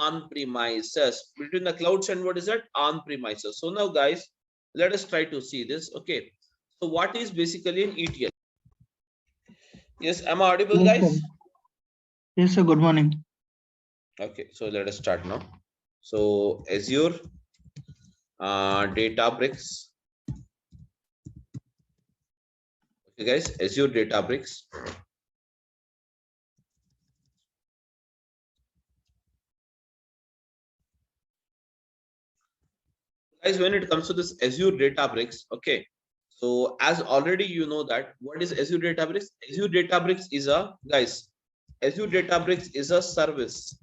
on premises. Between the clouds and what is that? On premises. So now guys, let us try to see this. Okay, so what is basically an ETL? Yes, am I audible, Yes, guys? sir. Yes, sir. Good morning. Okay, so let us start now. So Azure Databricks. Okay guys, Azure Databricks. Guys, when it comes to this Azure Databricks, okay, so as already you know that what is Azure Databricks? Azure Databricks is a, guys, Azure Databricks is a service.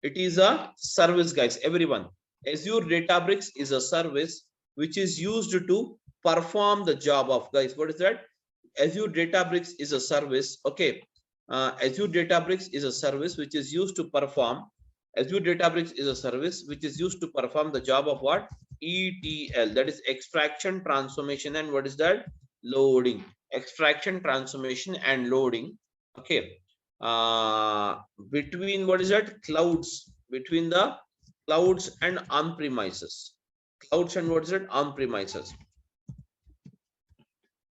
It is a service, guys, everyone. Azure Databricks is a service which is used to perform the job of, guys, what is that? Azure Databricks is a service. Okay, Azure Databricks is a service which is used to perform. Azure Databricks is a service which is used to perform the job of what? ETL, that is extraction, transformation, and what is that? Loading. Extraction, transformation, and loading. Okay. Between what is that? Clouds. Between the clouds and on premises. Clouds and what is it? On premises.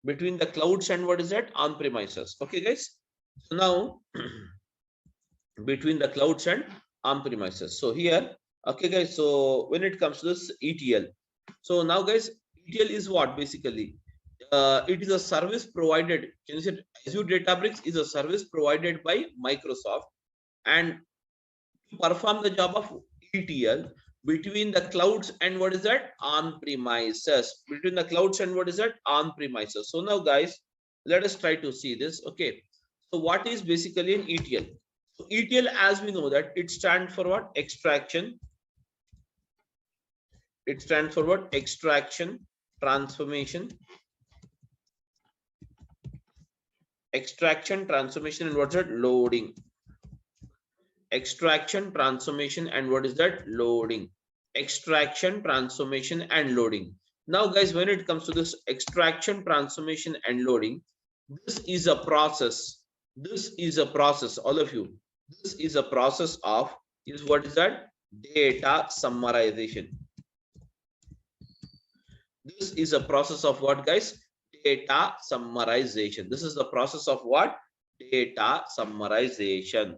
Between the clouds and what is that? On premises. Okay, guys. So now between the clouds and on premises. So here, okay, guys. So when it comes to this ETL, so now, guys, ETL is what basically? It is a service provided. Can you say Azure Databricks is a service provided by Microsoft, and to perform the job of ETL between the clouds and what is that? On premises. Between the clouds and what is that? On premises. So now, guys, let us try to see this. Okay. So what is basically an ETL? So ETL, as we know that it stands for what? Extraction. It stands for what? Extraction, transformation, extraction, transformation, and what's that? Loading. Extraction, transformation, and what is that? Loading. Extraction, transformation, and loading. Now, guys, when it comes to this extraction, transformation, and loading, this is a process. This is a process, all of you. This is a process of, is what is that? Data summarization. This is a process of what, guys? Data summarization. This is the process of what? Data summarization.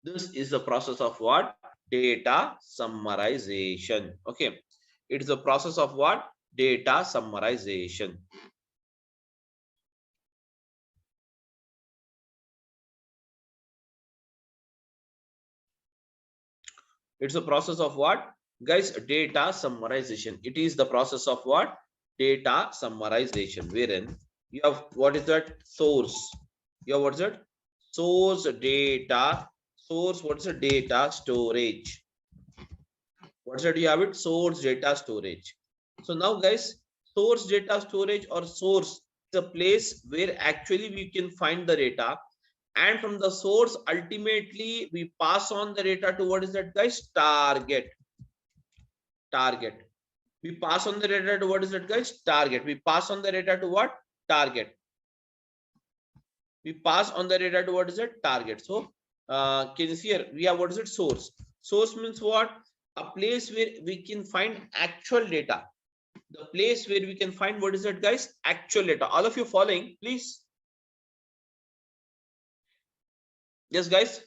This is the process of what? Data summarization. Okay. It is a process of what? Data summarization. It's a process of what? Guys, data summarization. It is the process of what? Data summarization, wherein you have what is that? Source. You have what is that? Source data. Source, what's the data? Storage. What's that? You have it? Source data storage. So now, guys, source data storage or source is a place where actually we can find the data, and from the source ultimately we pass on the data to what is that, guys? Target. We pass on the data to what is that, guys? Target. We pass on the data to what? Target. We pass on the data to what is it? Target. So can you see here we have what is it? Source. Source means what? A place where we can find actual data. The place where we can find what is it, guys? Actual data. All of you following, please? Yes, guys.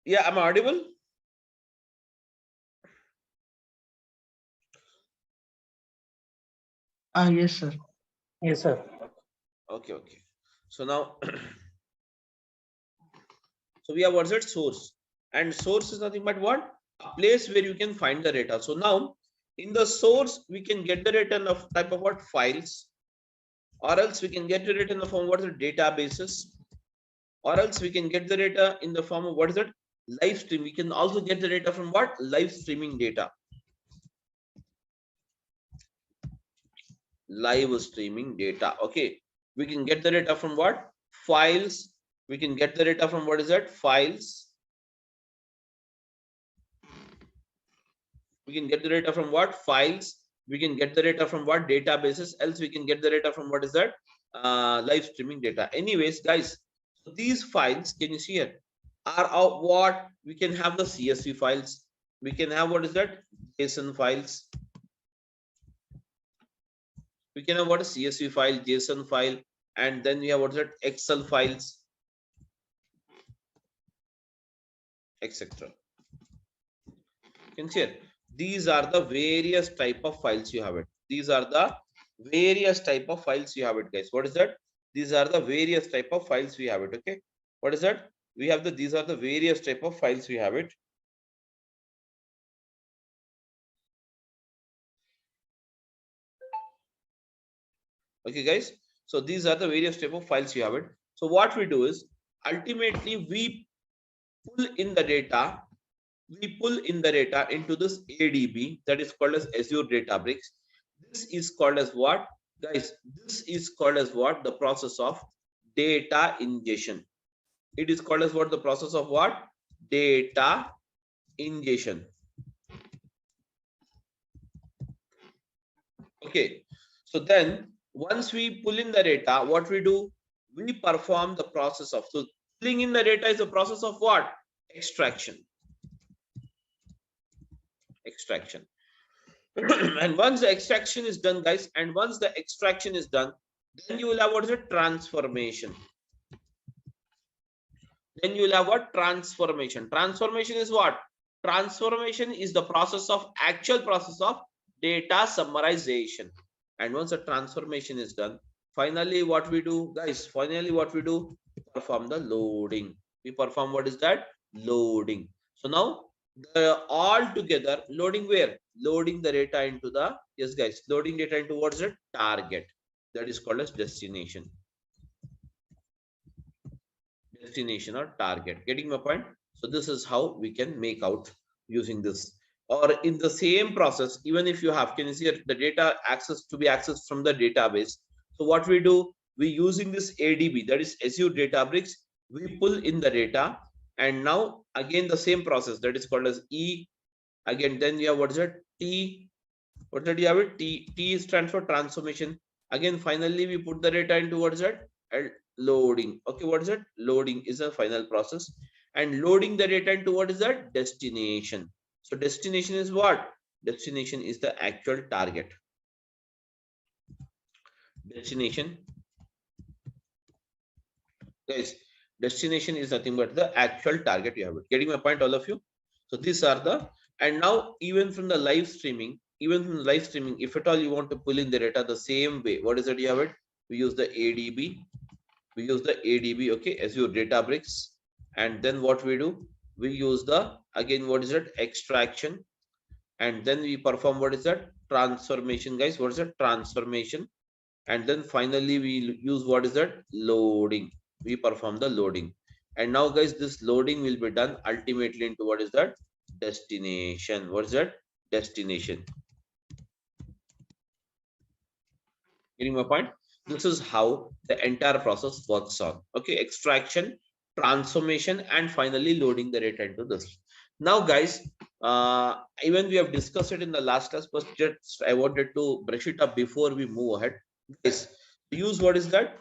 Yeah, am I audible? Yes, sir. Yes, sir. Okay. So now, so we have what's it? Source. And source is nothing but what? A place where you can find the data. So now, in the source, we can get the data in the type of what? Files. Or else we can get the data in the form of what is it? Databases. Or else we can get the data in the form of what is it? Live stream. We can also get the data from what? Live streaming data. Live streaming data. Okay. We can get the data from what? Files. We can get the data from what is that? Files. We can get the data from what? Files. We can get the data from what? Databases. Else we can get the data from what is that? Live streaming data. Anyways, guys, So these files, can you see here, are of what we can have the CSV files. We can have what is that JSON files. We can have what a CSV file, JSON file, and then we have what is that Excel files, etc. Can see here. These are the various type of files you have it. These are the various type of files you have it, guys. What is that? These are the various type of files we have it. Okay. What is that? We have the, these are the various type of files we have it. Okay, guys. So these are the various type of files you have it. So what we do is ultimately we pull in the data. We pull in the data into this ADB, that is called as Azure Databricks. This is called as what, guys? This is called as what? The process of data ingestion. It is called as what? The process of what? Data ingestion. Okay. So then once we pull in the data, what we do? We perform the process of, so pulling in the data is a process of what? Extraction. Extraction. And once the extraction is done, guys, and once the extraction is done, then you will have what is a transformation. Then you will have what? Transformation. Transformation is what? Transformation is the process of, actual process of data summarization. And once the transformation is done, finally what we do, guys, finally what we do, perform the loading. We perform what is that? Loading. So now the all together loading, where? Loading the data into the, yes guys, loading data into what is it? Target. That is called as destination. Destination or target. Getting my point? So this is how we can make out using this. Or in the same process, even if you have, can you see the data access to be accessed from the database? So what we do, we using this ADB, that is Azure Databricks, we pull in the data, and now again the same process, that is called as E. Again, then we have what is it? T. What did you have it? T stands for transformation. Again, finally we put the data into what is that? Loading. Okay, what is it? Loading is a final process, and loading the data into what is that? Destination. So destination is what? Destination is the actual target. Destination, guys, destination is nothing but the actual target you have it. Getting my point, all of you? So these are the, and now even from the live streaming, if at all you want to pull in the data the same way, what is it you have it? We use the ADB. We use the ADB, okay, Azure Databricks. And then what we do? We use the, again, what is it? Extraction. And then we perform what is that? Transformation, guys. What is that? Transformation. And then finally we use what is that? Loading. We perform the loading. And now, guys, this loading will be done ultimately into what is that? Destination. What is that? Destination. Getting my point? This is how the entire process works on. Okay, extraction, transformation, and finally loading the data into this. Now, guys, even we have discussed it in the last class, but just I wanted to brush it up before we move ahead. Guys, use what is that?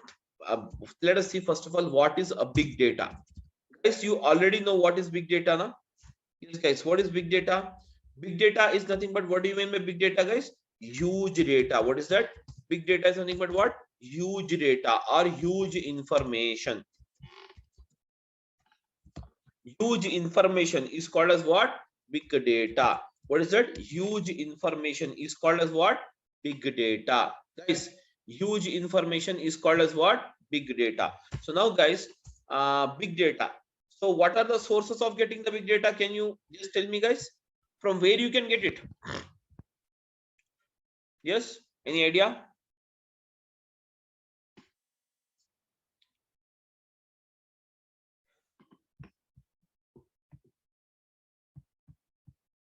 Let us see first of all what is a big data. Guys, you already know what is big data now. Yes, guys, what is big data? Big data is nothing but, what do you mean by big data, guys? Huge data. What is that? Big data is nothing but what? Huge data or huge information. Huge information is called as what? Big data. What is that? Huge information is called as what? Big data. Guys, huge information is called as what? Big data. So now, guys, big data. So what are the sources of getting the big data? Can you just tell me, guys, from where you can get it? Yes, any idea?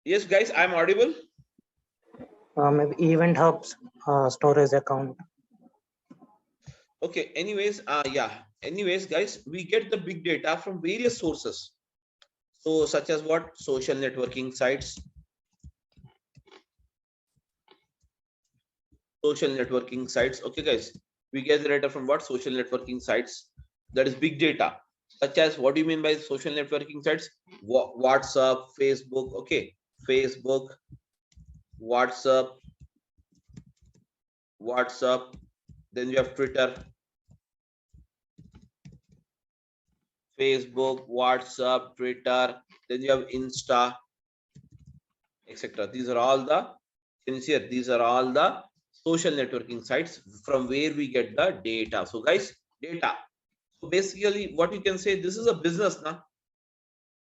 Yes, guys, I'm audible. Maybe event hubs, storage account. Okay, anyways, yeah, anyways, guys, we get the big data from various sources. So such as what? Social networking sites. Social networking sites. Okay, guys, we get the data from what? Social networking sites. that is big data, such as, what do you mean by social networking sites? WhatsApp, Facebook, okay, Facebook, WhatsApp, then you have Twitter, Facebook, WhatsApp, Twitter, then you have Insta, etc. These are all the, can you see here, these are all the social networking sites from where we get the data. So guys, data. So basically what you can say, this is a business now.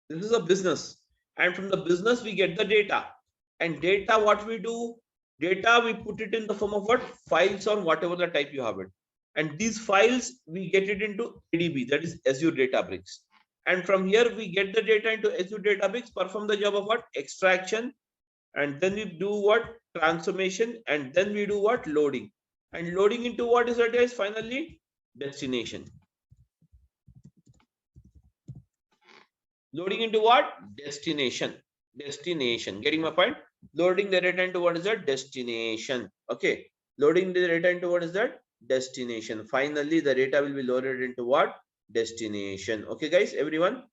This is a business, and from the business we get the data. And data, what we do, data we put it in the form of what? Files or whatever the type you have it. And these files we get it into ADB, that is Azure Databricks. And from here we get the data into Azure Databricks, perform the job of what? Extraction, and then we do what? Transformation, and then we do what? Loading. And loading into what is that, guys? Finally, destination. Loading into what? Destination. Getting my point? Loading the data into what is that? Destination. Okay. Loading the data into what is that? Destination. Finally, the data will be loaded into what? Destination. Okay, guys, everyone.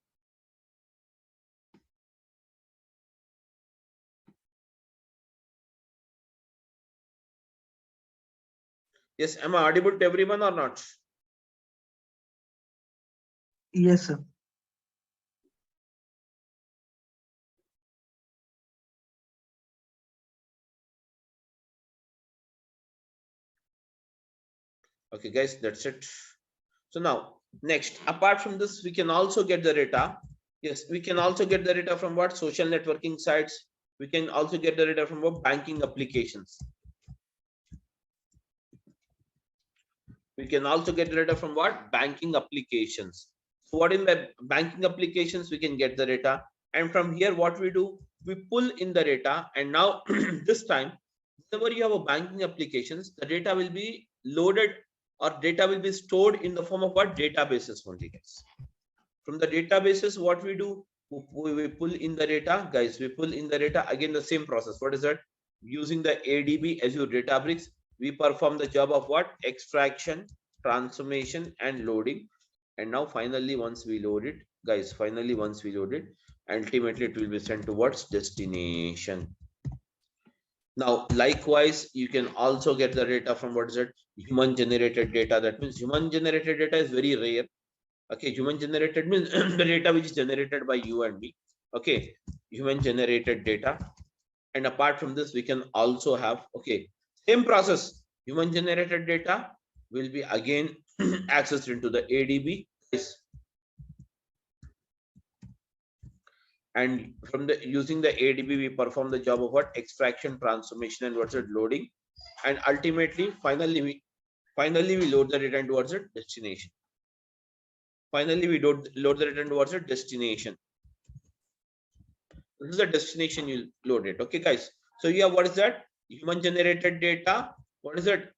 Yes, am I audible to everyone or not? Yes, sir. Okay, guys, that's it. So now, next, apart from this, we can also get the data. Yes, we can also get the data from what? Social networking sites. We can also get the data from what? Banking applications. We can also get the data from what? Banking applications. So what in the banking applications we can get the data, and from here what we do, we pull in the data. And now this time, whenever you have a banking applications, the data will be loaded, or data will be stored in the form of what? Databases only, guys. From the databases, what we do, we pull in the data, guys. We pull in the data, again the same process. What is that? Using the ADB, Azure Databricks, we perform the job of what? Extraction, transformation, and loading. And now finally, once we load it, guys, finally once we load it, ultimately it will be sent towards destination. Now likewise, you can also get the data from what is it? Human generated data. That means human generated data is very rare. Okay, human generated means the data which is generated by you and me. Okay, human generated data. And apart from this, we can also have, okay, same process. Human generated data will be again accessed into the ADB. And from the using the ADB, we perform the job of what? Extraction, transformation, and what's it? Loading. And ultimately, finally we load the data into what's it? Destination. Finally, we load the data towards a destination. This is the destination you load it. Okay, guys. So yeah, what is that? Human generated data. What is it?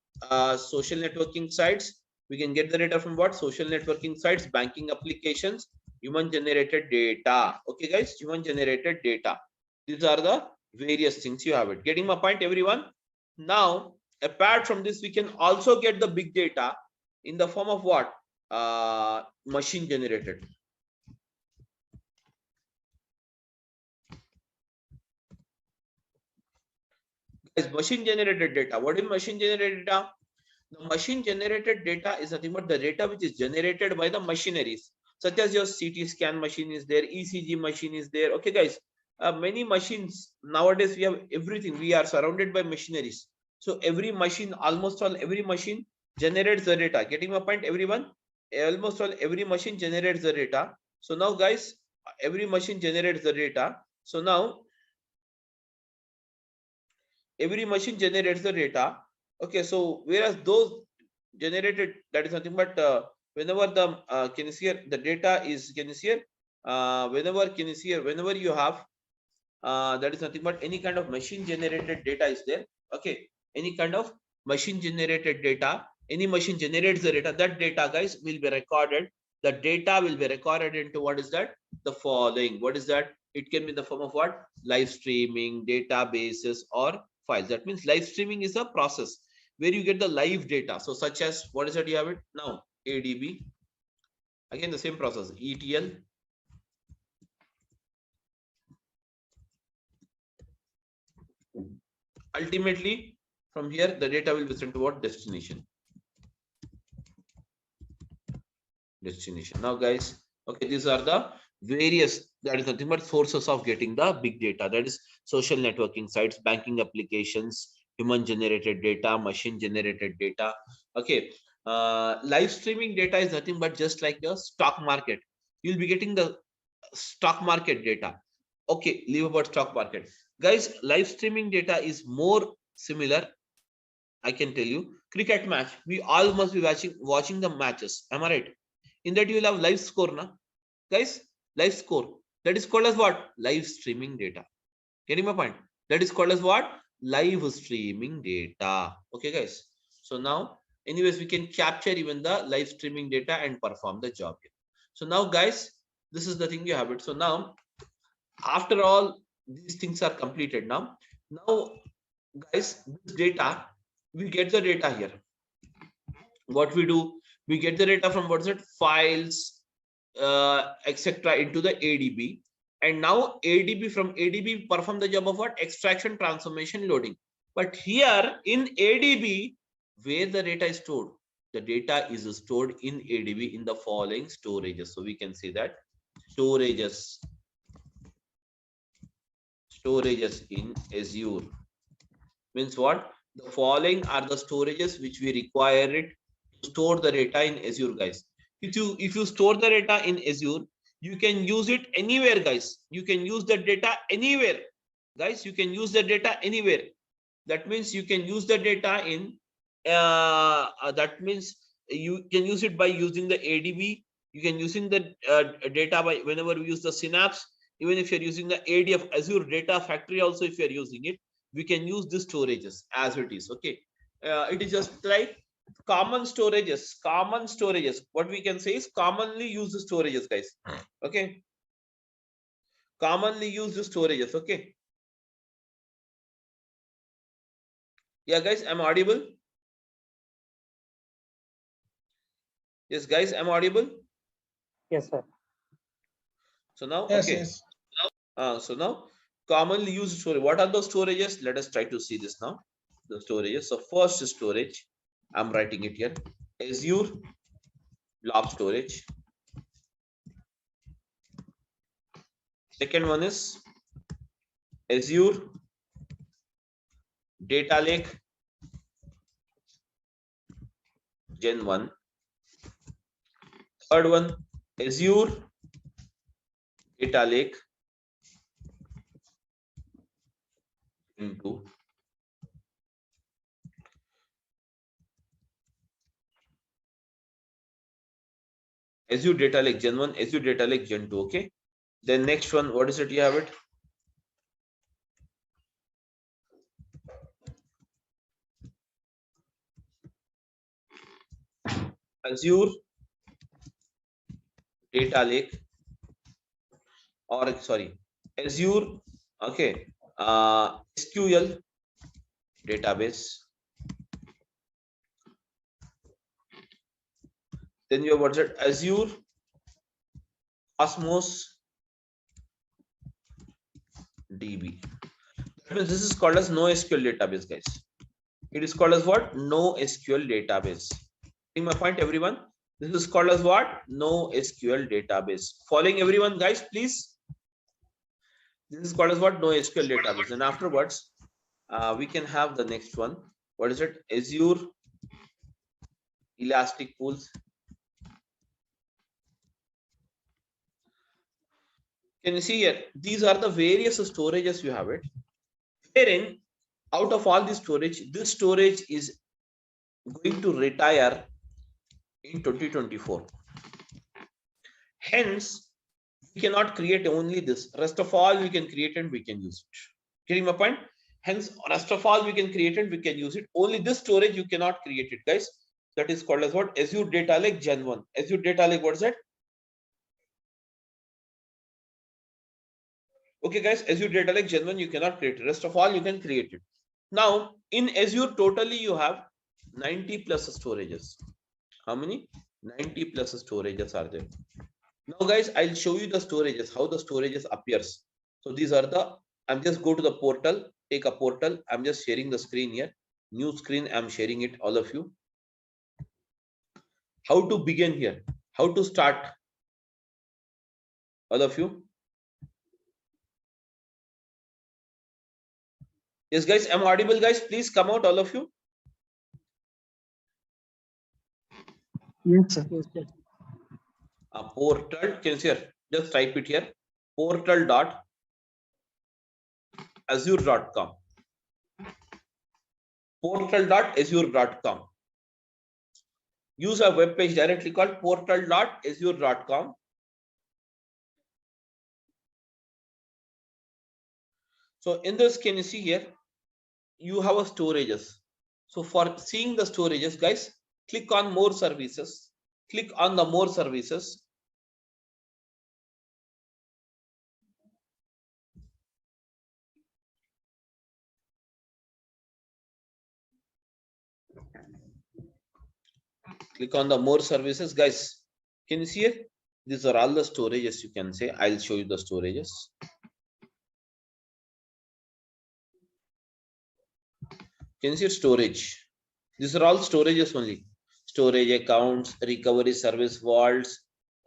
Social networking sites. We can get the data from what? Social networking sites, banking applications, human generated data. Okay, guys, human generated data. These are the various things you have it. Getting my point, everyone? Now, apart from this, we can also get the big data in the form of what? Machine generated. Guys, machine generated data. What is machine generated data? The machine generated data is nothing but the data which is generated by the machineries, such as your CT scan machine is there, ECG machine is there. Okay, guys, many machines nowadays, we have everything. We are surrounded by machineries. So every machine, almost all every machine generates the data. Getting my point, everyone? Almost all every machine generates the data. So now, guys, every machine generates the data. So now every machine generates the data. Okay, so whereas those generated, that is nothing but whenever the can you see here, the data is, can you see here, whenever, can you see here, whenever you have that is nothing but any kind of machine generated data is there. Okay, any kind of machine generated data, any machine generates the data, that data, guys, will be recorded. The data will be recorded into what is that? The following. What is that? It can be in the form of what? Live streaming, databases, or files. That means live streaming is a process where you get the live data. So such as, what is that you have it now? ADB. Again, the same process, ETL. Ultimately, from here, the data will be sent to what? Destination. Now, guys, okay, these are the various, that is nothing but sources of getting the big data. That is social networking sites, banking applications, human generated data, machine generated data. Okay, live streaming data is nothing but just like the stock market. You'll be getting the stock market data. Okay, leave about stock market, guys. Live streaming data is more similar. I can tell you, cricket match. We all must be watching the matches. Am I right? In that you will have live score, na? Guys, live score. That is called as what? Live streaming data. Getting my point? That is called as what? Live streaming data. Okay, guys. So now, anyways, we can capture even the live streaming data and perform the job here. So now, guys, this is the thing you have it. So now, after all these things are completed, now, guys, this data, we get the data here. What we do, we get the data from what's it? Files, etc. into the ADB. And now ADB, from ADB perform the job of what? Extraction, transformation, loading. But here in ADB, where the data is stored, the data is stored in ADB in the following storages. So we can say that storages in Azure means what? The following are the storages which we require it to store the data in Azure, guys. If you store the data in Azure, you can use it anywhere, guys. You can use the data anywhere, guys. You can use the data anywhere. That means you can use the data in. That means you can use it by using the ADB. You can using the data by whenever we use the Synapse. Even if you're using the ADF Azure Data Factory, also if you're using it, we can use this storages as it is. Okay, it is just like common storages. What we can say is commonly used storages, guys. Okay, commonly used storages. Okay, yeah, guys, I'm audible. Yes, guys, I'm audible. Yes, sir. So now, Yes, okay. yes. So now, commonly used storage. What are those storages? Let us try to see this now. The storages. So first storage, I'm writing it here. Azure blob storage. Second one is Azure Data Lake Gen 1. Third one, Azure Data Lake Gen 2. Azure Data Lake Gen 1, Azure Data Lake Gen 2. Okay. Then next one, what is it? You have it. Azure Data Lake, or sorry, Azure, okay, SQL database. Then you have what's it? Azure Cosmos DB. That means this is called as NoSQL database, guys. It is called as what? NoSQL database. Getting my point, everyone? This is called as what? NoSQL database. Following everyone, guys, please. This is called as what? NoSQL database. And afterwards, we can have the next one. What is it? Azure Elastic Pools. Can you see here? These are the various storages you have it. Wherein, out of all this storage is going to retire in 2024. Hence, we cannot create only this. Rest of all we can create and we can use it. Getting my point? Hence, rest of all we can create and we can use it. Only this storage you cannot create it, guys. That is called as what? Azure Data Lake Gen 1. Azure Data Lake, what is that? Okay, guys, Azure Data Lake Gen 1 you cannot create it. Rest of all you can create it. Now, in Azure, totally you have 90 plus storages. How many? 90 plus storages are there. Now guys, I'll show you the storages, how the storages appears. So these are the, I'm just go to the portal, take a portal. I'm just sharing the screen here. New screen, I'm sharing it, all of you. How to begin here? How to start? All of you. Yes, guys, I'm audible, guys. Please come out, all of you. Yes, sir. Yes, sir. A portal, can you see here? Just type it here. Portal.azure.com. Portal.azure.com. Use a web page directly called portal.azure.com. So in this, can you see here? You have a storages. So for seeing the storages, guys, click on more services. Click on the more services. Click on the more services, guys. Can you see it? These are all the storages, you can say. I'll show you the storages. Can you see storage? These are all storages only. Storage accounts, recovery service vaults,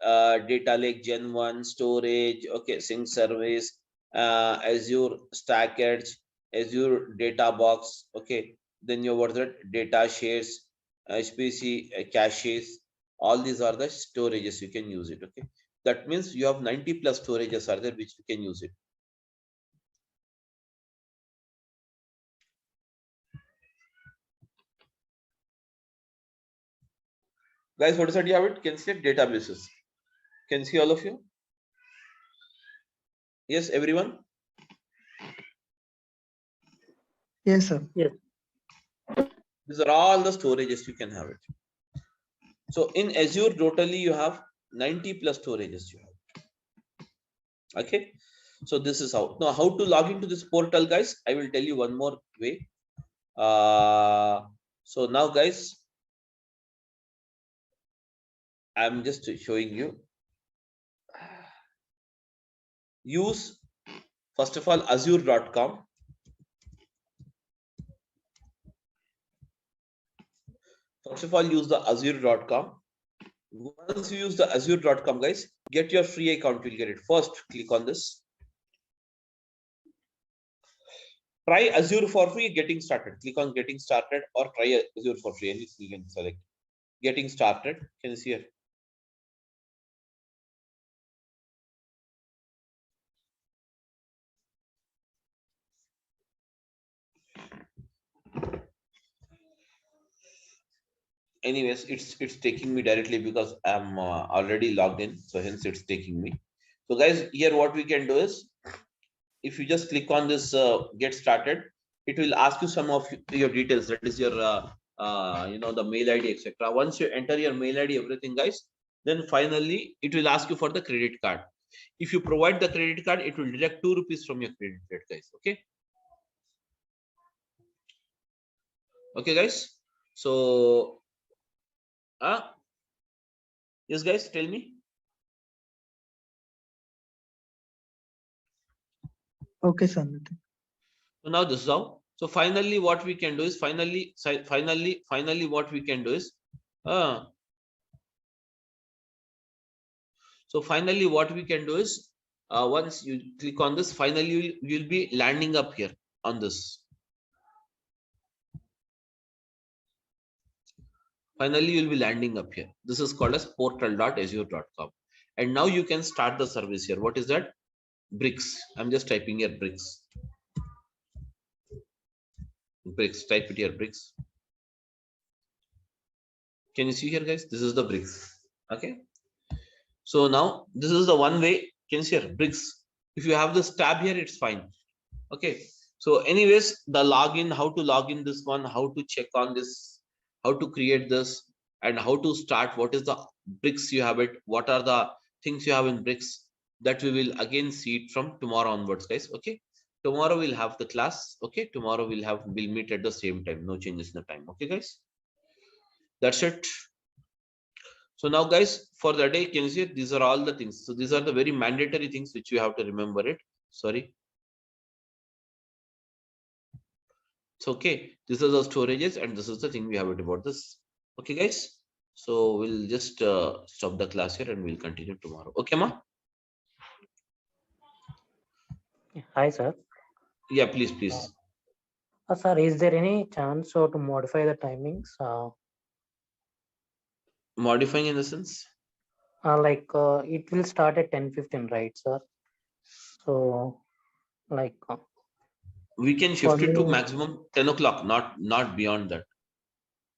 data lake gen 1, storage, okay, sync service, Azure Stack Edge, Azure data box, okay. Then you what that data shares, HPC caches. All these are the storages you can use it. Okay, that means you have 90 plus storages are there which you can use it. Guys, what is that you have it? Can see databases. Can see all of you? Yes, everyone. Yes, sir. Yes. These are all the storages you can have it. So in Azure, totally you have 90 plus storages you have. Okay. So this is how. Now, how to log into this portal, guys? I will tell you one more way. So now, guys, I'm just showing you. Use, first of all, azure.com. First of all, use the azure.com. Once you use the azure.com, guys, get your free account. You'll get it. First, click on this. Try Azure for free, getting started. Click on getting started or try Azure for free. Anything you can select. Getting started. Can you see here? Anyways, it's taking me directly because I'm already logged in, so hence it's taking me. So guys, here what we can do is, if you just click on this get started, it will ask you some of your details, that is your the mail ID, etc. Once you enter your mail ID, everything, guys, then finally it will ask you for the credit card. If you provide the credit card, it will deduct 2 rupees from your credit card, guys. Okay, guys. So yes, guys, tell me. Okay, sir. So now this is how. So finally, what we can do is finally what we can do is so finally what we can do is once you click on this, finally you'll be landing up here on this. Finally, you'll be landing up here. This is called as portal.azure.com. And now you can start the service here. What is that? Bricks. I'm just typing here bricks. Bricks. Type it here, bricks. Can you see here, guys? This is the bricks. Okay. So now this is the one way. Can you see here? Bricks. If you have this tab here, it's fine. Okay. So anyways, the login, how to log in this one, how to check on this, how to create this, and how to start, what is the bricks you have it, what are the things you have in bricks, that we will again see it from tomorrow onwards, guys. Okay. Tomorrow we'll have the class. Okay. Tomorrow we'll meet at the same time. No changes in the time. Okay, guys. That's it. So now guys, for the day, can you see these are all the things. So these are the very mandatory things which you have to remember it. Sorry. It's okay. This is the storages and this is the thing we have it about this. Okay, guys. So we'll just stop the class here and we'll continue tomorrow. Okay, ma? Hi, sir. Yeah, please, please. Sir, is there any chance to modify the timings? Modifying in the sense? Like it will start at 10:15, right, sir? So, like We can for shift it to me, maximum 10 o'clock, not beyond that.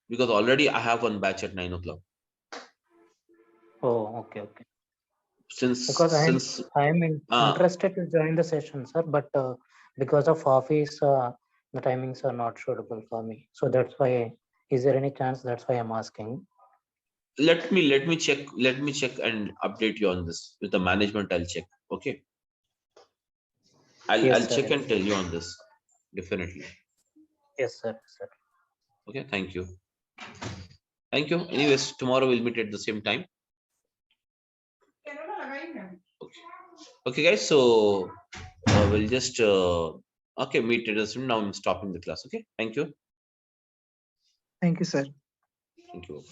Because already I have one batch at 9 o'clock. oh, okay, okay. Since Because since I'm uh interested to join the session, sir, but because of office, the timings are not suitable for me. So that's why. Is there any chance? That's why I'm asking. let me check and update you on this with the management. I'll check. Okay. I'll Yes, I'll sir. check and tell you on this. Definitely. Yes, sir. Yes, sir. Okay, thank you. Thank you. Anyways, tomorrow we'll meet at the same time. Okay, okay guys. So we'll just okay, meet at the same. Now I'm stopping the class. Okay, thank you. Thank you, sir. Thank you.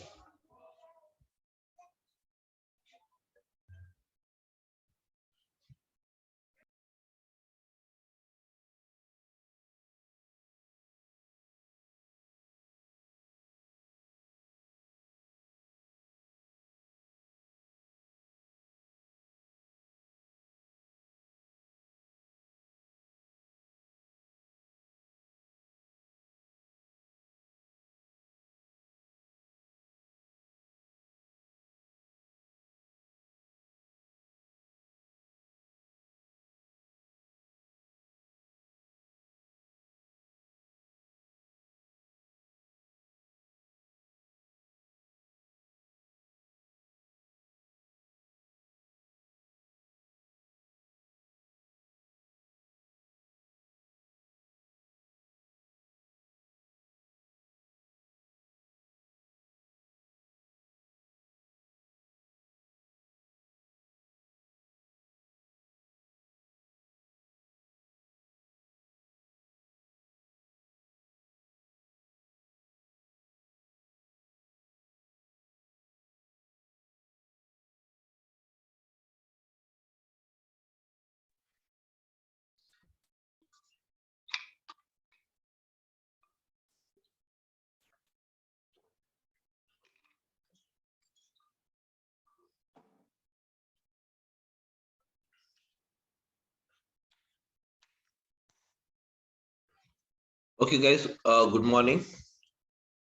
Okay, guys. Good morning.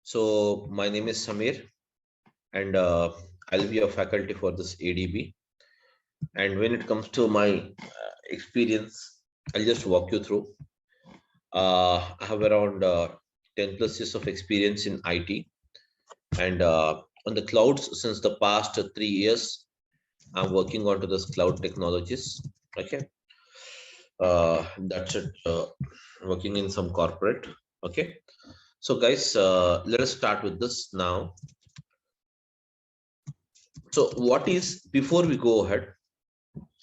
So my name is Samir, and I'll be a faculty for this ADB. And when it comes to my experience, I'll just walk you through. I have around 10 plus years of experience in IT and on the clouds since the past 3 years. I'm working onto this cloud technologies. Okay, that's it. Working in some corporate. Okay, so guys, let us start with this now. So, what is before we go ahead?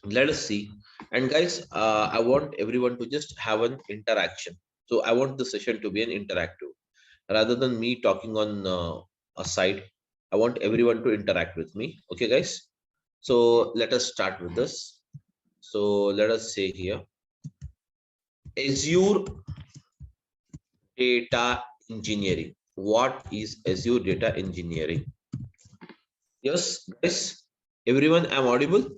Let us see. And guys, I want everyone to just have an interaction. So, I want the session to be an interactive rather than me talking on a side. I want everyone to interact with me. Okay, guys. So let us start with this. So let us say here, Azure Data Engineering. What is Azure Data Engineering? Yes, guys. Everyone, I'm audible.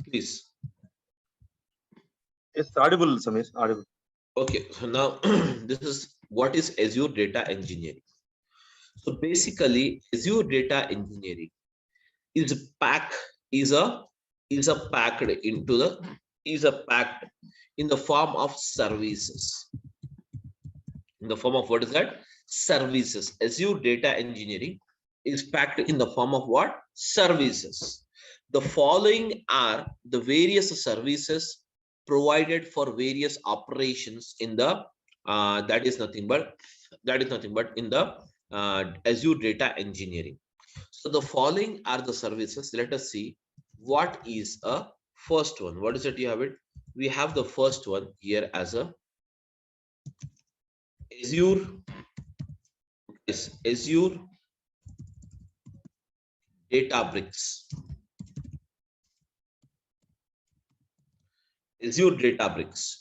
Please. It's audible, Samir. Audible. Okay. So now this is what is Azure Data Engineering. So basically, Azure Data Engineering is packed into the packed in the form of services. In the form of what is that? Services. Azure Data Engineering is packed in the form of what? Services. The following are the various services provided for various operations in the that is nothing but in the Azure Data Engineering. So the following are the services. Let us see what is a first one. What is it? You have it. We have the first one here as a Azure. Is Azure Databricks. Azure Databricks.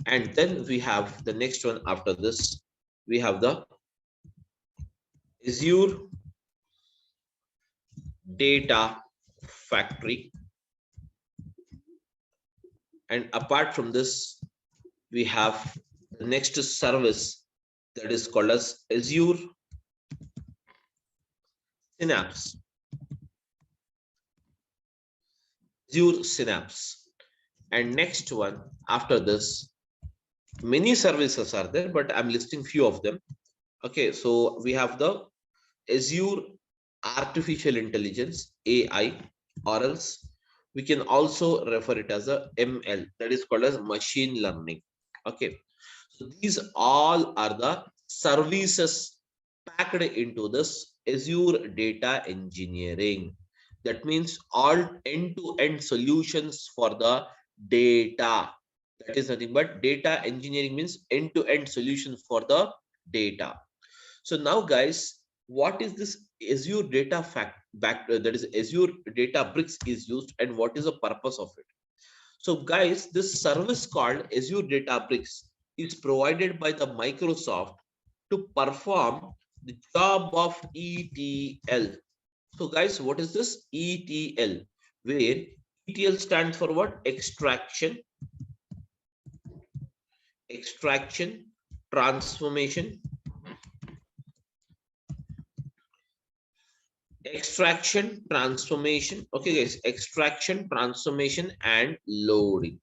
And then we have the next one after this. We have the Azure Data Factory. And apart from this, we have the next service that is called as Azure Synapse. Azure Synapse. And next one after this, many services are there, but I'm listing few of them. Okay, so we have the Azure Artificial Intelligence, AI, or else we can also refer it as a ML, that is called as machine learning. Okay, so these all are the services packed into this Azure Data Engineering. That means all end-to-end solutions for the data. That is nothing but data engineering means end-to-end solution for the data. So now, guys, what is this Azure Data that is Azure Databricks is used, and what is the purpose of it? So, guys, this service called Azure Databricks is provided by the Microsoft to perform the job of ETL. So, guys, what is this ETL? Where ETL stands for what? Extraction, transformation, transformation. Okay, guys, extraction, transformation, and loading.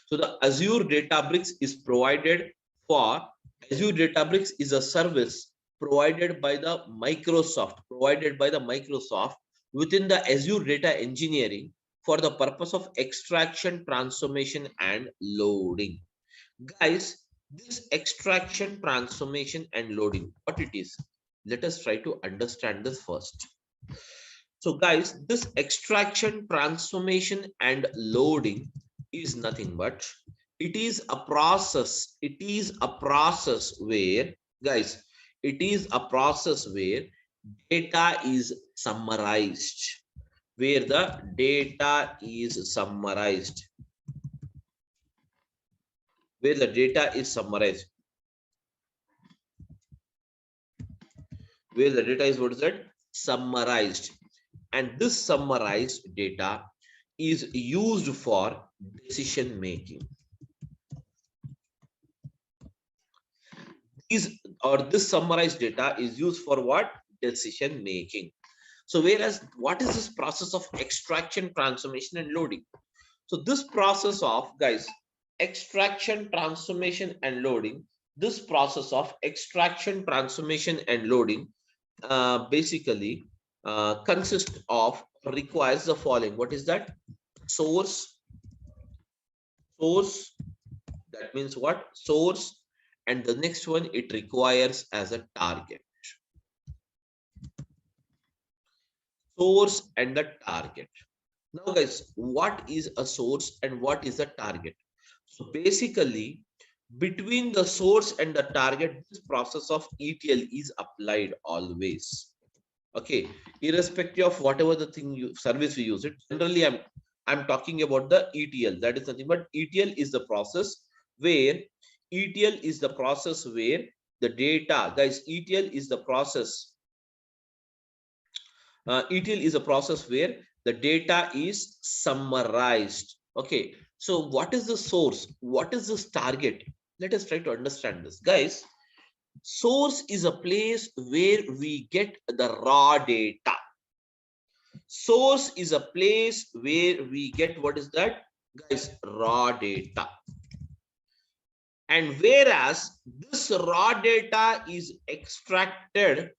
So the Azure Databricks is provided for Azure Databricks is a service provided by the Microsoft, within the Azure Data Engineering for the purpose of extraction, transformation, and loading. Guys, this extraction, transformation, and loading, what it is? Let us try to understand this first. So guys, this extraction, transformation, and loading is nothing but it is a process. It is a process where, guys, it is a process where data is summarized. Where the data is summarized. Where the data is summarized. Where the data is, what is that? Summarized. And this summarized data is used for decision making. This summarized data is used for what? Decision making. So whereas what is this process of extraction, transformation, and loading? So this process of, guys, extraction, transformation, and loading, this process of extraction, transformation, and loading basically consists of, requires the following. What is that? Source, that means what? Source, and the next one it requires as a target. Source and the target. Now, guys, what is a source and what is a target? So basically, between the source and the target, this process of ETL is applied always. Okay, irrespective of whatever the thing service we use it. Generally, I'm talking about the ETL. That is nothing but ETL is the process where the data, guys, ETL is the process. ETL is a process where the data is summarized. Okay, so what is the source? What is this target? Let us try to understand this, guys. Source is a place where we get the raw data. Source is a place where we get, what is that, guys? Raw data. And whereas this raw data is extracted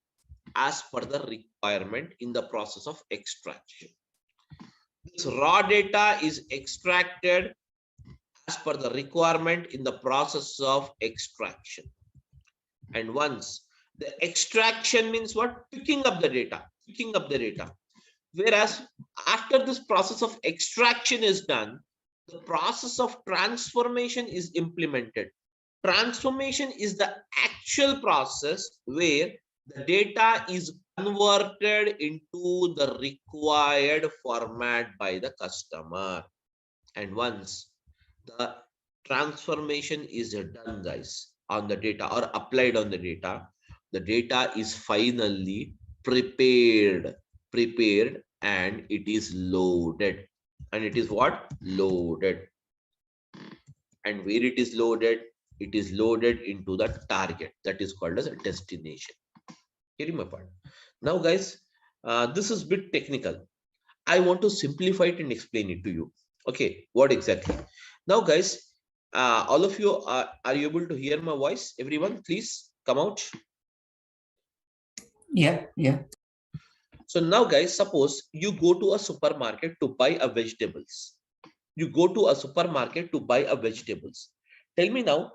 as per the requirement in the process of extraction. This raw data is extracted as per the requirement in the process of extraction. And once The extraction means what? Picking up the data, picking up the data. Whereas after this process of extraction is done, the process of transformation is implemented. Transformation is the actual process where the data is converted into the required format by the customer. And once the transformation is done, guys, on the data or applied on the data is finally prepared and it is loaded. And it is what? Loaded. And where it is loaded? It is loaded into the target, that is called as a destination. Getting my point? Now, guys, this is a bit technical. I want to simplify it and explain it to you. Okay, what exactly? Now, guys, all of you are you able to hear my voice? Everyone, please come out. Yeah. So now, guys, suppose you go to a supermarket to buy a vegetables. You go to a supermarket to buy a vegetables. Tell me now,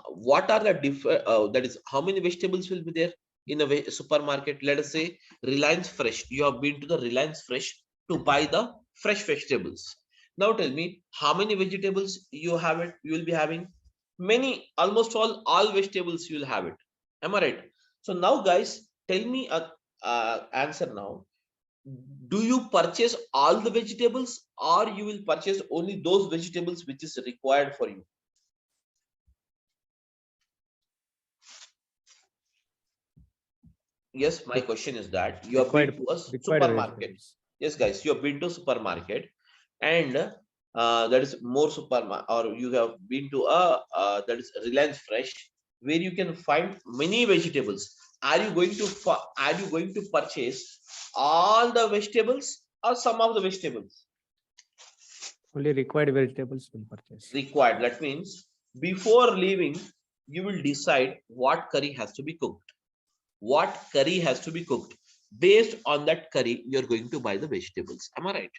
what are the different? That is, how many vegetables will be there in a supermarket? Let us say Reliance Fresh. You have been to the Reliance Fresh to buy the fresh vegetables. Now tell me, how many vegetables you have it? You will be having many, almost all vegetables you will have it. Am I right? So now, guys, tell me a answer now. Do you purchase all the vegetables or you will purchase only those vegetables which is required for you? Yes, my question is that you have been to a supermarket. vegetables. Yes, guys, you have been to supermarket and that is more supermarket, or you have been to a that is Reliance Fresh, where you can find many vegetables. Are you going to purchase all the vegetables or some of the vegetables? Only required vegetables will purchase. Required. That means before leaving, you will decide what curry has to be cooked. What curry has to be cooked. Based on that curry, you're going to buy the vegetables. Am I right?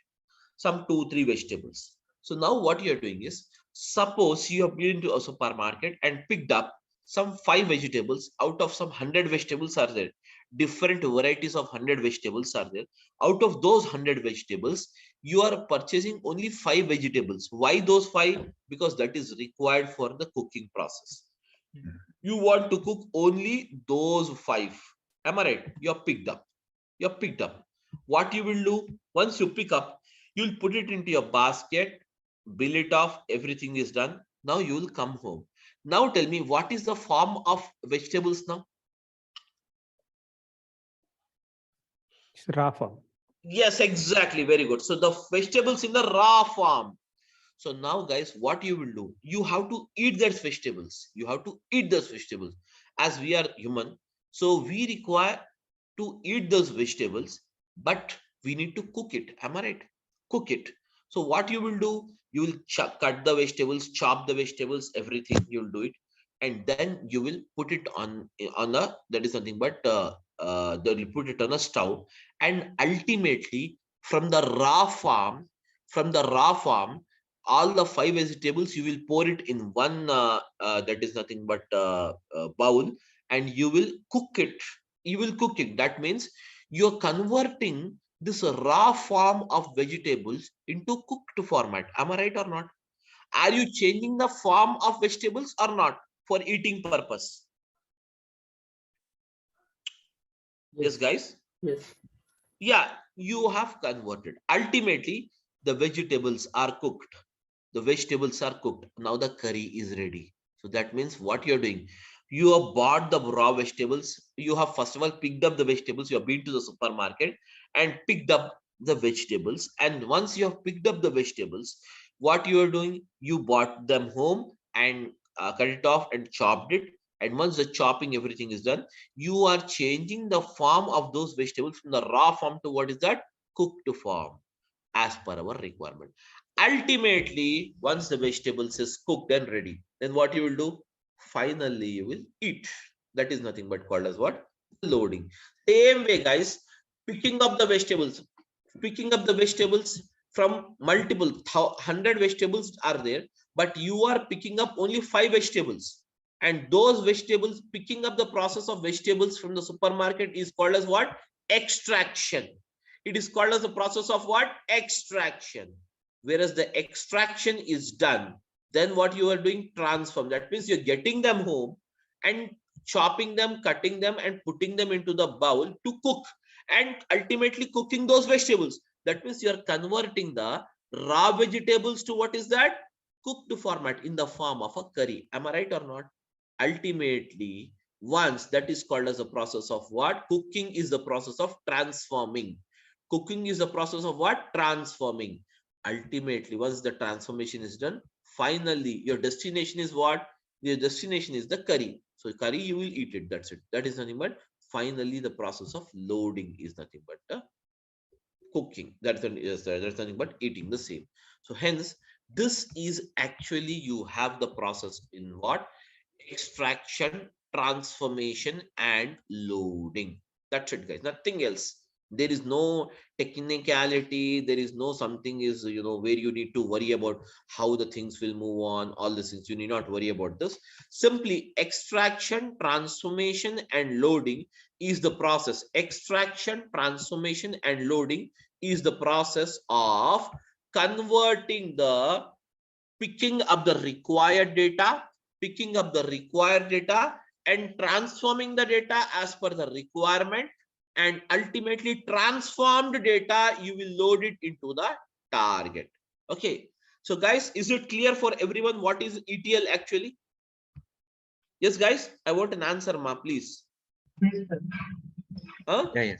Some 2-3 vegetables. So now what you're doing is, suppose you have been to a supermarket and picked up some 5 vegetables out of some 100 vegetables are there. Different varieties of 100 vegetables are there. Out of those 100 vegetables, you are purchasing only 5 vegetables. Why those 5? Because that is required for the cooking process. You want to cook only those 5. Am I right? You're picked up. You're picked up. What you will do once you pick up, you'll put it into your basket, bill it off, everything is done. Now you will come home. Now tell me, what is the form of vegetables now? It's raw form. Yes, exactly. Very good. So the vegetables in the raw form. So now, guys, what you will do? You have to eat those vegetables. You have to eat those vegetables. As we are human, so we require to eat those vegetables, but we need to cook it. Am I right? Cook it. So what you will do? You will cut the vegetables, chop the vegetables, everything. You will do it, and then you will put it on a, that is nothing but they will put it on a stove, and ultimately from the raw farm, all the 5 vegetables you will pour it in one that is nothing but bowl, and you will cook it. You will cook it. That means you're converting this raw form of vegetables into cooked format. Am I right or not? Are you changing the form of vegetables or not for eating purpose? Yes, guys. Yes. Yeah, you have converted. Ultimately, the vegetables are cooked. The vegetables are cooked. Now the curry is ready. So that means what you're doing, you have bought the raw vegetables. You have first of all picked up the vegetables. You have been to the supermarket and picked up the vegetables. And once you have picked up the vegetables, what you are doing, you bought them home and cut it off and chopped it. And once the chopping, everything is done, you are changing the form of those vegetables from the raw form to what is that? Cooked form, as per our requirement. Ultimately, once the vegetables is cooked and ready, then what you will do? Finally, you will eat. That is nothing but called as what? Loading. Same way, guys, picking up the vegetables. Picking up the vegetables from multiple 100 vegetables are there, but you are picking up only 5 vegetables. And those vegetables, picking up the process of vegetables from the supermarket is called as what? Extraction. It is called as the process of what? Extraction. Whereas the extraction is done, then what you are doing? Transform. That means you're getting them home and chopping them, cutting them, and putting them into the bowl to cook, and ultimately cooking those vegetables. That means you are converting the raw vegetables to what is that? Cooked format in the form of a curry. Am I right or not? Ultimately, once that is called as a process of what? Cooking is the process of transforming. Cooking is the process of what? Transforming. Ultimately, once the transformation is done, finally your destination is what? Your destination is the curry. So curry, you will eat it. That's it. That is nothing but finally the process of loading is nothing but cooking. That's nothing but eating the same. So hence, this is actually you have the process in what? Extraction, transformation, and loading. That's it, guys. Nothing else. There is no technicality. There is no something is, where you need to worry about how the things will move on. All these things, you need not worry about this. Simply extraction, transformation, and loading is the process. Extraction, transformation, and loading is the process of converting the picking up the required data, and transforming the data as per the requirement, and ultimately transformed data, you will load it into the target. Okay. So guys, is it clear for everyone what is ETL actually? Yes, guys, I want an answer, ma, please. Huh? Yes.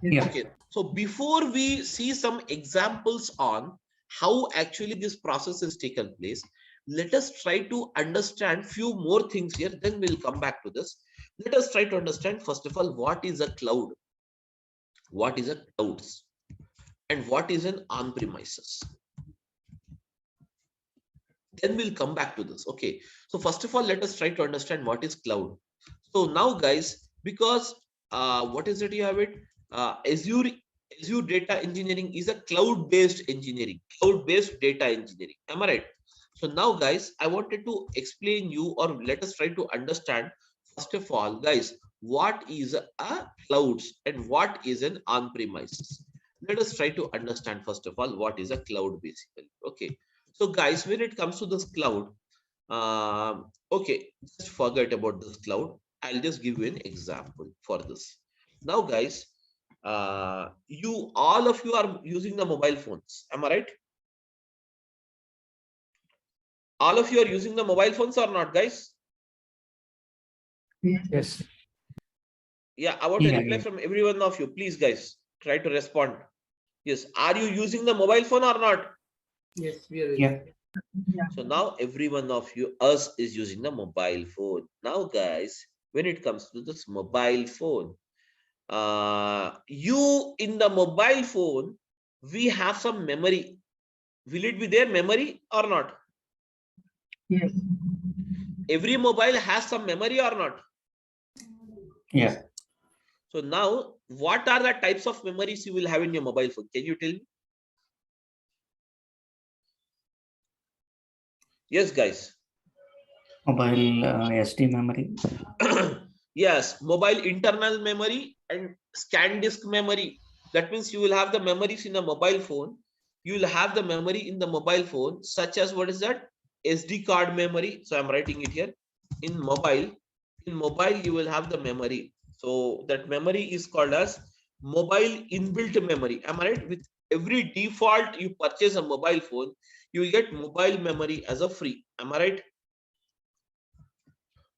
Yeah. Okay. So before we see some examples on how actually this process is taken place, let us try to understand few more things here, then we'll come back to this. Let us try to understand first of all what is a cloud, what is a clouds, and what is an on-premises. Then we'll come back to this. Okay, so first of all, let us try to understand what is cloud. So now guys, because what is it you have it? Azure data engineering is a cloud-based engineering, cloud-based data engineering. Am I right? So now guys, I wanted to explain you, or let us try to understand first of all, guys, what is a clouds and what is an on-premises. Let us try to understand first of all what is a cloud basically. Okay, so guys, when it comes to this cloud, okay, just forget about this cloud. I'll just give you an example for this. Now guys, all of you are using the mobile phones. Am I right? All of you are using the mobile phones or not, guys? Yes. Yeah, I want a reply from every one of you. Please, guys, try to respond. Yes, are you using the mobile phone or not? Yes, we are. Yeah. So now every one of you, us, is using the mobile phone. Now, guys, when it comes to this mobile phone, you in the mobile phone, we have some memory. Will it be there, memory or not? Yes. Every mobile has some memory or not? Yeah. So now, what are the types of memories you will have in your mobile phone? Can you tell me? Yes, guys. Mobile SD memory. Yes, mobile internal memory and scan disk memory. That means you will have the memories in a mobile phone. You will have the memory in the mobile phone, such as what is that? SD card memory. So I'm writing it here. In mobile, you will have the memory. So that memory is called as mobile inbuilt memory. Am I right? With every default you purchase a mobile phone, you will get mobile memory as a free. Am I right?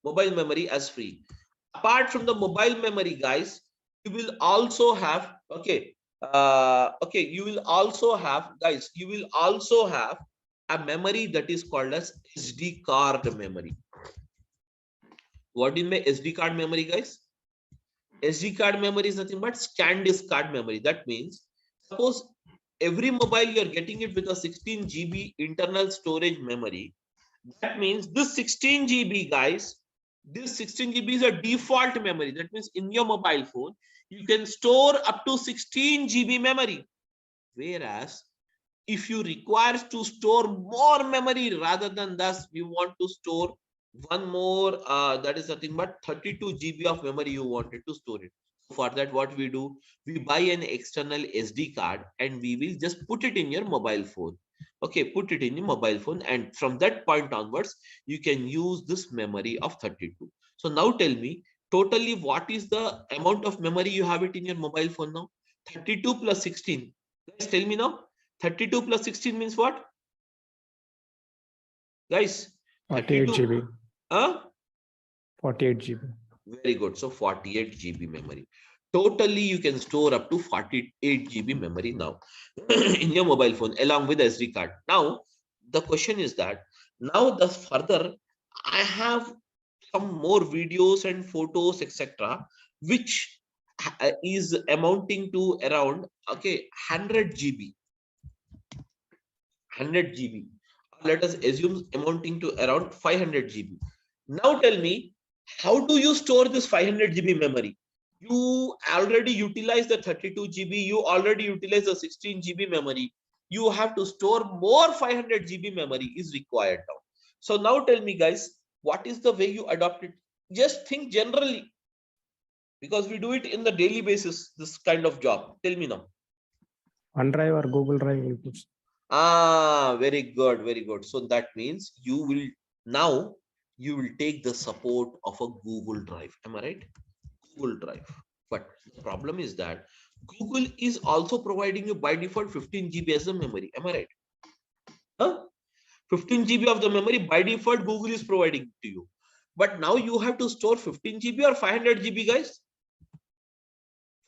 Mobile memory as free. Apart from the mobile memory, guys, you will also have you will also have a memory that is called as SD card memory. What do you mean SD card memory, guys? SD card memory is nothing but scan disk card memory. That means suppose every mobile you are getting it with a 16 GB internal storage memory. That means this 16 GB, guys, this 16 GB is a default memory. That means in your mobile phone, you can store up to 16 GB memory. Whereas if you require to store more memory rather than thus, you want to store one more, that is nothing but 32 GB of memory you wanted to store it. For that, what we do, we buy an external SD card and we will just put it in your mobile phone. Okay, put it in your mobile phone, and from that point onwards, you can use this memory of 32. So now tell me, totally what is the amount of memory you have it in your mobile phone now? 32 plus 16. Guys, tell me now. 32 plus 16 means what? Guys, 48 32. GB. Huh? 48 GB. Very good. So 48 GB memory. Totally, you can store up to 48 GB memory now in your mobile phone along with SD card. Now, the question is that now the further I have some more videos and photos, etc., which is amounting to around 100 GB. 100 GB. Let us assume amounting to around 500 GB. Now tell me, how do you store this 500 GB memory? You already utilize the 32 GB, you already utilize the 16 GB memory. You have to store more 500 GB memory is required now. So now tell me, guys, what is the way you adopt it? Just think generally, because we do it in the daily basis, this kind of job. Tell me now. OneDrive or Google Drive will put. Very good, very good. So that means you will now you will take the support of a Google Drive. Am I right? Google Drive. But the problem is that Google is also providing you by default 15 GB as a memory. Am I right? Huh? 15 GB of the memory by default Google is providing to you. But now you have to store 15 GB or 500 GB, guys?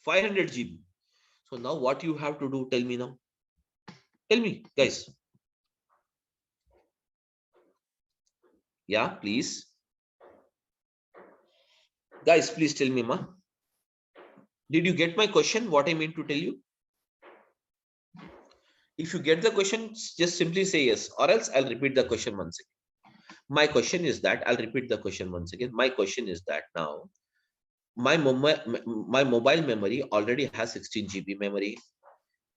500 GB. So now what you have to do? Tell me now. Tell me, guys. Yeah, please. Guys, please tell me, ma. Did you get my question? What I mean to tell you? If you get the question, just simply say yes, or else I'll repeat the question once again. My question is that, I'll repeat the question once again. My question is that now, my mobile memory already has 16 GB memory,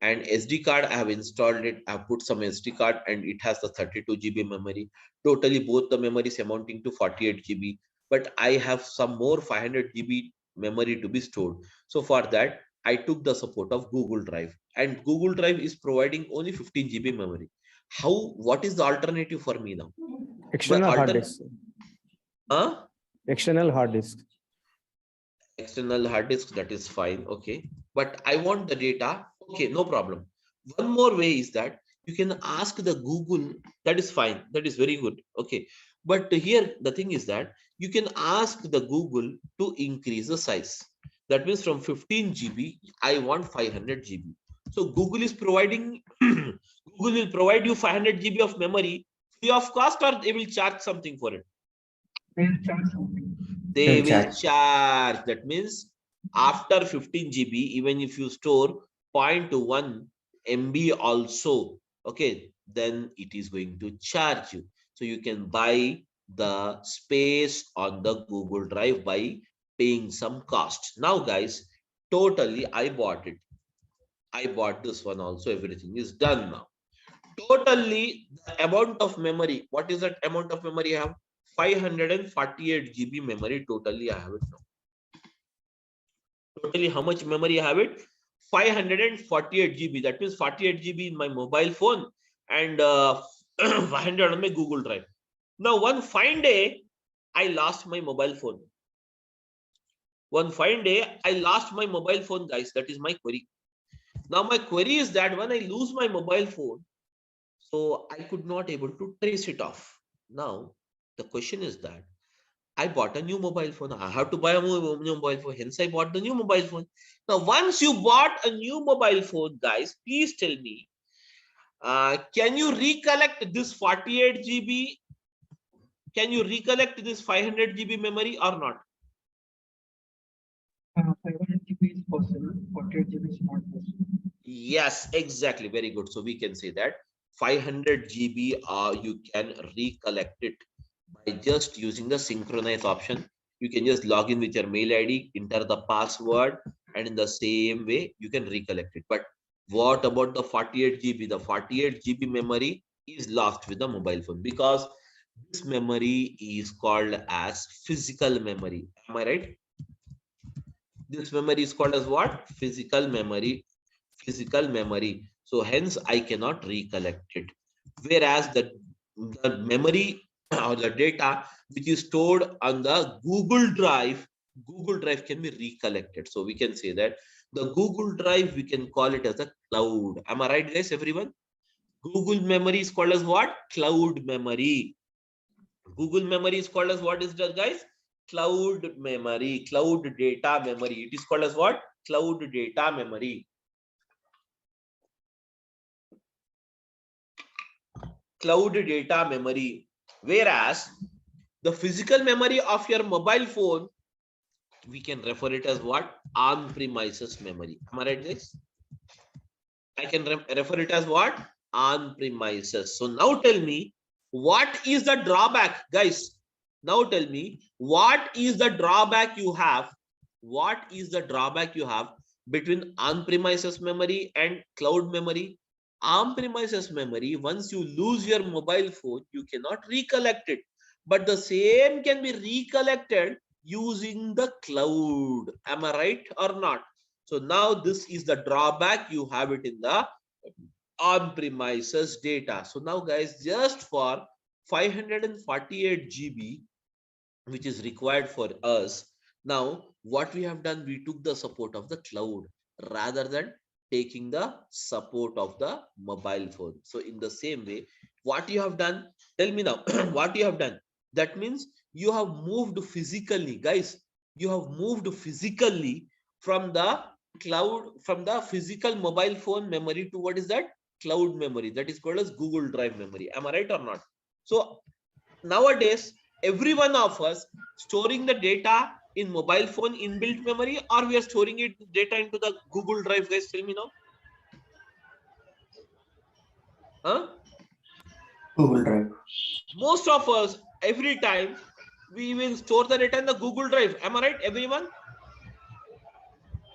and SD card, I have installed it. I've put some SD card and it has the 32 GB memory. Totally both the memories amounting to 48 GB, but I have some more 500 GB memory to be stored. So for that, I took the support of Google Drive, and Google Drive is providing only 15 GB memory. What is the alternative for me now? External hard disk. Huh? External hard disk. External hard disk, that is fine. Okay, but I want the data. Okay, no problem. One more way is that you can ask the Google. That is fine, that is very good. Okay, but here the thing is that you can ask the Google to increase the size. That means from 15 GB I want 500 GB. So Google is providing Google will provide you 500 GB of memory free of cost, or they will charge something for it? They'll charge something. They will charge. That means after 15 GB, even if you store 0.1 MB also, okay, then it is going to charge you. So you can buy the space on the Google Drive by paying some cost. Now, guys, totally I bought it. I bought this one also. Everything is done now. Totally, the amount of memory. What is that amount of memory I have? 548 GB memory totally I have it now. Totally how much memory I have it? 548 GB. That means 48 GB in my mobile phone and 500 on my Google Drive. Now one fine day, I lost my mobile phone. One fine day, I lost my mobile phone, guys. That is my query. Now my query is that when I lose my mobile phone, so I could not able to trace it off. Now the question is that I bought a new mobile phone. I have to buy a new mobile phone. Hence, I bought the new mobile phone. Now, once you bought a new mobile phone, guys, please tell me, can you recollect this 48 GB? Can you recollect this 500 GB memory or not? 500 GB is possible. 48 GB is not possible. Yes, exactly. Very good. So we can say that 500 GB, you can recollect it by just using the synchronize option. You can just log in with your mail ID, enter the password, and in the same way you can recollect it. But what about the 48 GB? The 48 GB memory is lost with the mobile phone, because This memory is called as physical memory. Am I right? This memory is called as what? Physical memory. Physical memory. So hence I cannot recollect it. Whereas the memory or the data which is stored on the Google Drive can be recollected. So we can say that the Google Drive, we can call it as a cloud. Am I right, guys? Everyone? Google memory is called as what? Cloud memory. Google memory is called as what is that, guys? Cloud memory, cloud data memory. It is called as what? Cloud data memory. Cloud data memory. Whereas the physical memory of your mobile phone, we can refer it as what? On-premises memory. Am I right, guys? I can refer it as what? On-premises. So now tell me, what is the drawback, guys? Now tell me, what is the drawback you have? What is the drawback you have between on-premises memory and cloud memory? On-premises memory, once you lose your mobile phone, you cannot recollect it. But the same can be recollected using the cloud. Am I right or not? So now this is the drawback. You have it in the on-premises data. So now, guys, just for 548 GB, which is required for us, now what we have done, we took the support of the cloud rather than taking the support of the mobile phone. So in the same way, what you have done, tell me now, what you have done? That means you have moved physically, guys. You have moved physically from the cloud, from the physical mobile phone memory to what is that? Cloud memory. That is called as Google Drive memory. Am I right or not? So nowadays, every one of us storing the data in mobile phone inbuilt memory, or we are storing it data into the Google Drive, guys? Tell me now. Huh? Google Drive. Most of us, every time, we will store the data in the Google Drive. Am I right, everyone?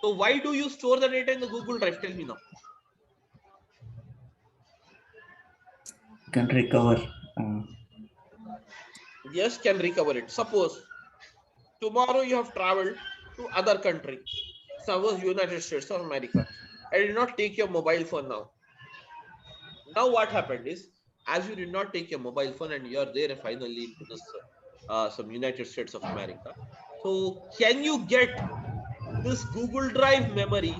So why do you store the data in the Google Drive? Tell me now. Can recover. Yes, can recover it. Suppose tomorrow you have traveled to other country, suppose United States of America, and did not take your mobile phone now. Now what happened is, as you did not take your mobile phone and you are there finally into this some United States of America. So can you get this Google Drive memory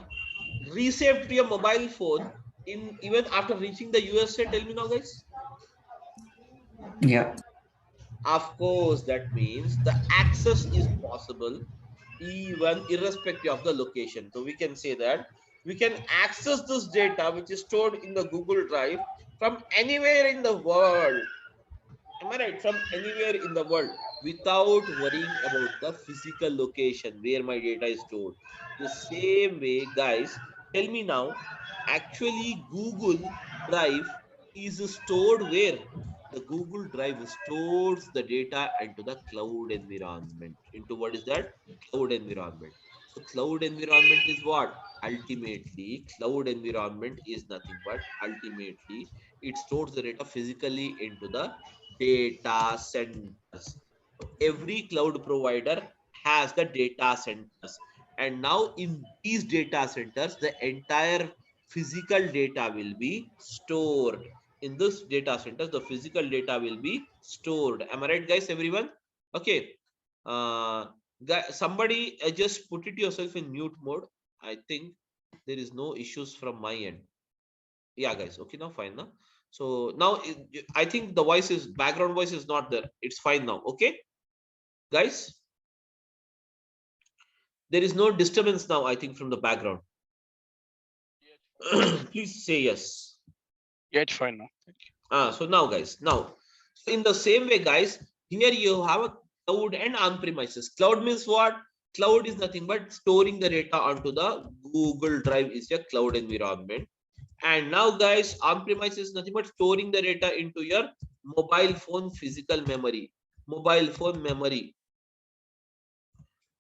resaved to your mobile phone in even after reaching the USA? Tell me now, guys. Yeah. Of course, that means the access is possible even irrespective of the location. So we can say that we can access this data which is stored in the Google Drive from anywhere in the world. Am I right? From anywhere in the world without worrying about the physical location where my data is stored. The same way, guys, tell me now, actually Google Drive is stored where? The Google Drive stores the data into the cloud environment. Into what is that? Cloud environment. So cloud environment is what? Ultimately, cloud environment is nothing but ultimately it stores the data physically into the data centers. Every cloud provider has the data centers, and now in these data centers the entire physical data will be stored. In this data centers the physical data will be stored. Am I right, guys? Everyone? Okay. Somebody just put it yourself in mute mode. I think there is no issues from my end. Yeah, guys. Okay, now fine now. So now I think the voice is background voice is not there. It's fine now. Okay, guys. There is no disturbance now, I think, from the background. Please say yes. Yeah, it's fine now. So now, guys, now in the same way, guys, here you have a cloud and on-premises. Cloud means what? Cloud is nothing but storing the data onto the Google Drive is your cloud environment. And now, guys, on-premises is nothing but storing the data into your mobile phone physical memory. Mobile phone memory.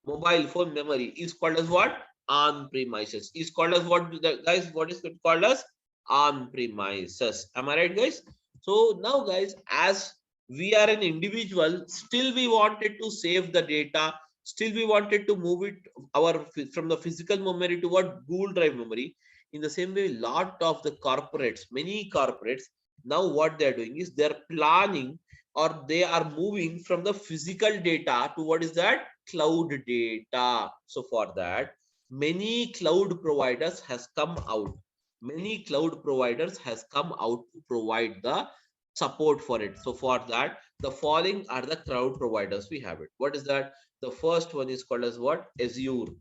Mobile phone memory is called as what? On-premises. Is called as what, guys? What is it called as? On-premises. Am I right, guys? So now, guys, as We are an individual, still we wanted to save the data, still we wanted to move it from the physical memory to what Google Drive memory. In the same way, lot of the corporates, many corporates, now what they are doing is they're planning or they are moving from the physical data to what is that? Cloud data. So for that, many cloud providers has come out. Many cloud providers has come out to provide the support for it. So for that, the following are the cloud providers we have it. What is that? The first one is called as what? Azure.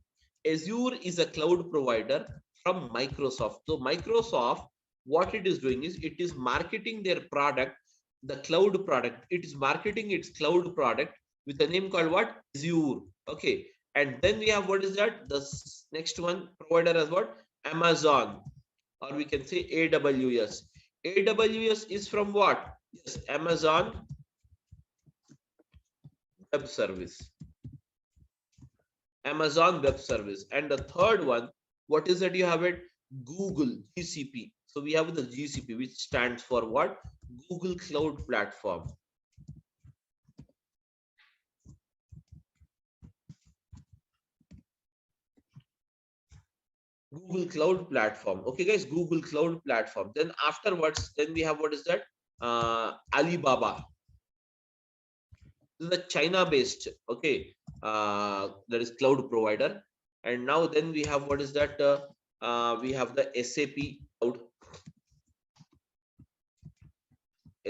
Azure is a cloud provider from Microsoft. So Microsoft, what it is doing is it is marketing their product, the cloud product. It is marketing its cloud product with a name called what? Azure. Okay. And then we have what is that? The next one provider as what? Amazon, or we can say AWS. AWS is from what? Yes, Amazon Web Service. Amazon Web Service. And the third one, what is that you have it? Google, GCP. So we have the GCP, which stands for what? Google Cloud Platform. Google Cloud Platform. Okay, guys, Google Cloud Platform. Then afterwards, then we have what is that? Alibaba. This is a China-based, okay, that is cloud provider. And now then we have what is that? We have the SAP Cloud.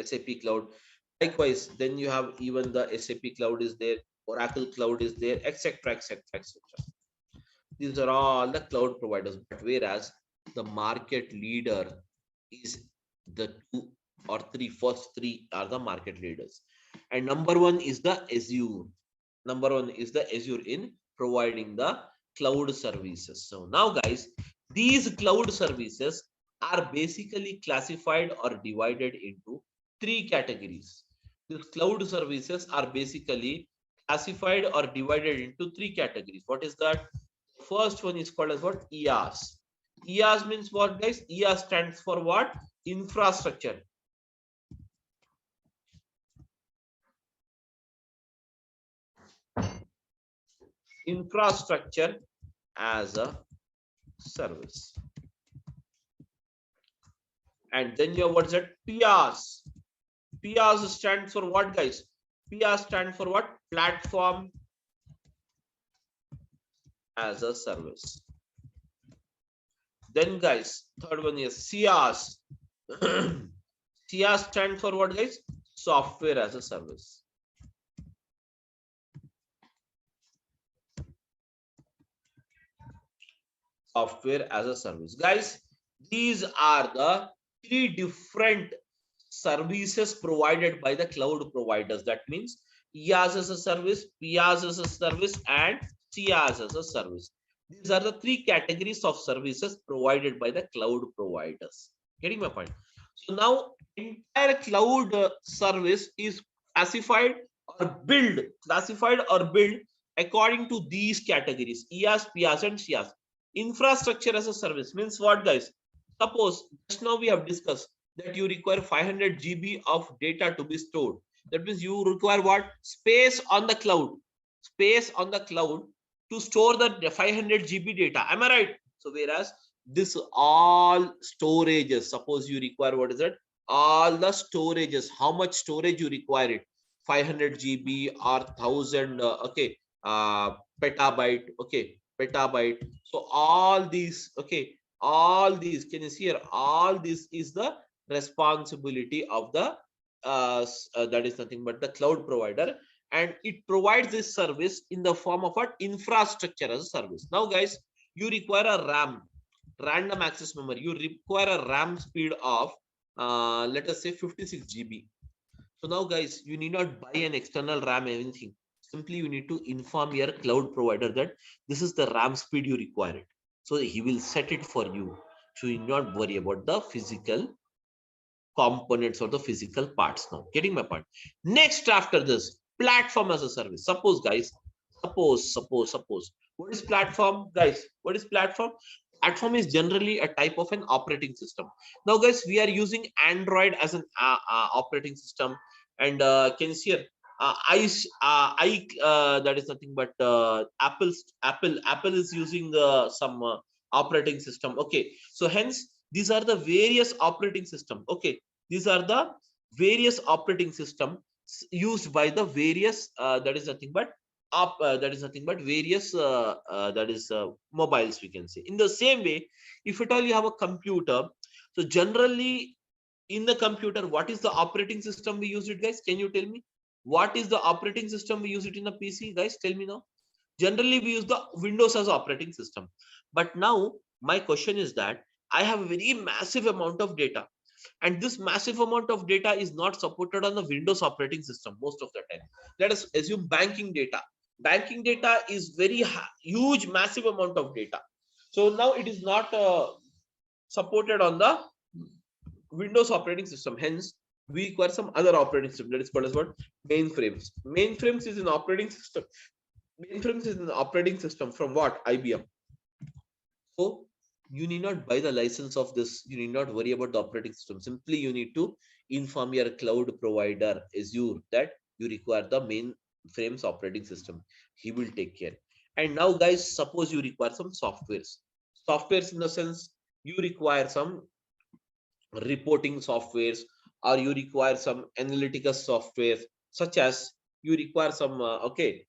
SAP Cloud. Likewise, then you have even the SAP Cloud is there, Oracle Cloud is there, etc., etc., etc. These are all the cloud providers, but whereas the market leader is the two or three, first three are the market leaders. And number one is the Azure. Number one is the Azure in providing the cloud services. So now guys, these cloud services are basically classified or divided into three categories. These cloud services are basically classified or divided into three categories. What is that? First one is called as what? IaaS. IaaS means what, guys? IaaS stands for what? Infrastructure. Infrastructure as a service. And then you have what's that? PaaS. PaaS stands for what, guys? PaaS stands for what? Platform as a service. Then guys, third one is SaaS. SaaS stands for what, guys? Software as a service. Software as a service. Guys, these are the three different services provided by the cloud providers. That means IaaS as a service, PaaS as a service, and SaaS as a service. These are the three categories of services provided by the cloud providers. Getting my point? So now entire cloud service is classified or built according to these categories: IaaS, PaaS, and SaaS. Infrastructure as a service means what, guys? Suppose just now we have discussed that you require 500 GB of data to be stored. That means you require what? Space on the cloud. Space on the cloud to store the 500 GB data. Am I right? So whereas this all storages, suppose you require what is it? All the storages. How much storage you require it? 500 GB or 1000 petabyte. Okay, petabyte. So all these, okay, all these, can you see here? All this is the responsibility of the that is nothing but the cloud provider, and it provides this service in the form of what? Infrastructure as a service. Now guys, you require a RAM, random access memory. You require a RAM speed of let us say 56 GB. So now guys, you need not buy an external RAM or anything. Simply you need to inform your cloud provider that this is the RAM speed you require it. So he will set it for you. So you need not worry about the physical components or the physical parts. Now getting my point? Next, after this, platform as a service. Suppose guys, suppose what is platform, guys? What is platform? Platform is generally a type of an operating system. Now guys, we are using Android as an operating system, And can you see here? That is nothing but Apple is using some operating system. Okay, so hence these are the various operating system. Okay, these are the various operating system used by the various that is nothing but various mobiles, we can say. In the same way, if at all you have a computer, so generally in the computer, what is the operating system we use it, guys? Can you tell me what is the operating system we use it in a PC, guys? Tell me now. Generally we use the Windows as operating system. But now my question is that I have a very massive amount of data, and this massive amount of data is not supported on the Windows operating system most of the time. Let us assume banking data. Banking data is very huge, massive amount of data. So now it is not supported on the Windows operating system. Hence, we require some other operating system that is called as what? Mainframes. Mainframes is an operating system. Mainframes is an operating system from what? IBM. So you need not buy the license of this. You need not worry about the operating system. Simply you need to inform your cloud provider Azure that you require the mainframes operating system. He will take care. And now, guys, suppose you require some softwares. Softwares in the sense you require some reporting softwares, or you require some analytical software, such as you require some softwares,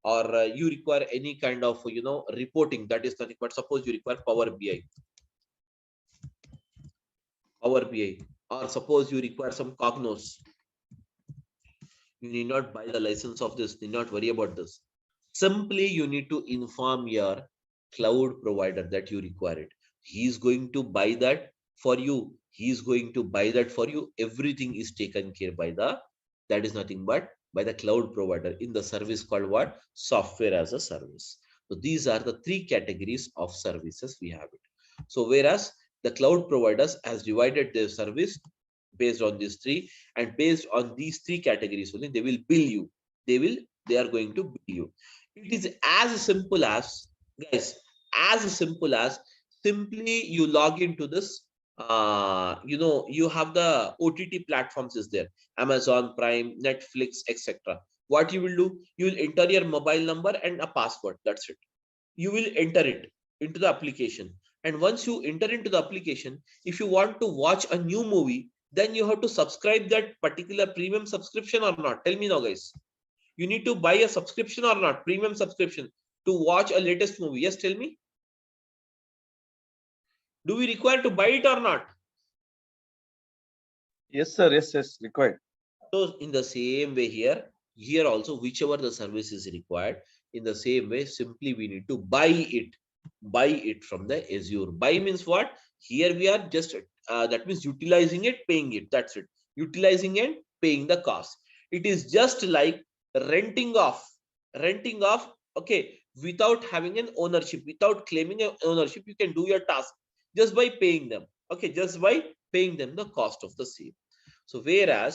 or you require any kind of reporting. That is nothing but, suppose you require Power BI, or suppose you require some Cognos. You need not buy the license of this, need not worry about this. Simply you need to inform your cloud provider that you require it. He is going to buy that for you. He is going to buy that for you. Everything is taken care by that is nothing but by the cloud provider in the service called what? Software as a service. So these are the three categories of services we have it. So whereas the cloud providers has divided their service based on these three, and based on these three categories only they will bill you. They are going to bill you. It is as simple as, guys, as simple as simply you log into this. You have the OTT platforms is there, Amazon Prime, Netflix, etc. What you will do, you will enter your mobile number and a password. That's it. You will enter it into the application, and once you enter into the application, if you want to watch a new movie, then you have to subscribe that particular premium subscription or not. Tell me now, guys. You need to buy a subscription or not, premium subscription, to watch a latest movie. Yes, tell me. Do we require to buy it or not? Yes, sir. Yes, required. So in the same way here also, whichever the service is required, in the same way, simply we need to buy it from the Azure. Buy means what? Here we are just that means utilizing it, paying it. That's it. Utilizing and paying the cost. It is just like renting off. Okay, without having an ownership, without claiming an ownership, you can do your task just by paying them. Okay, just by paying them the cost of the same. So where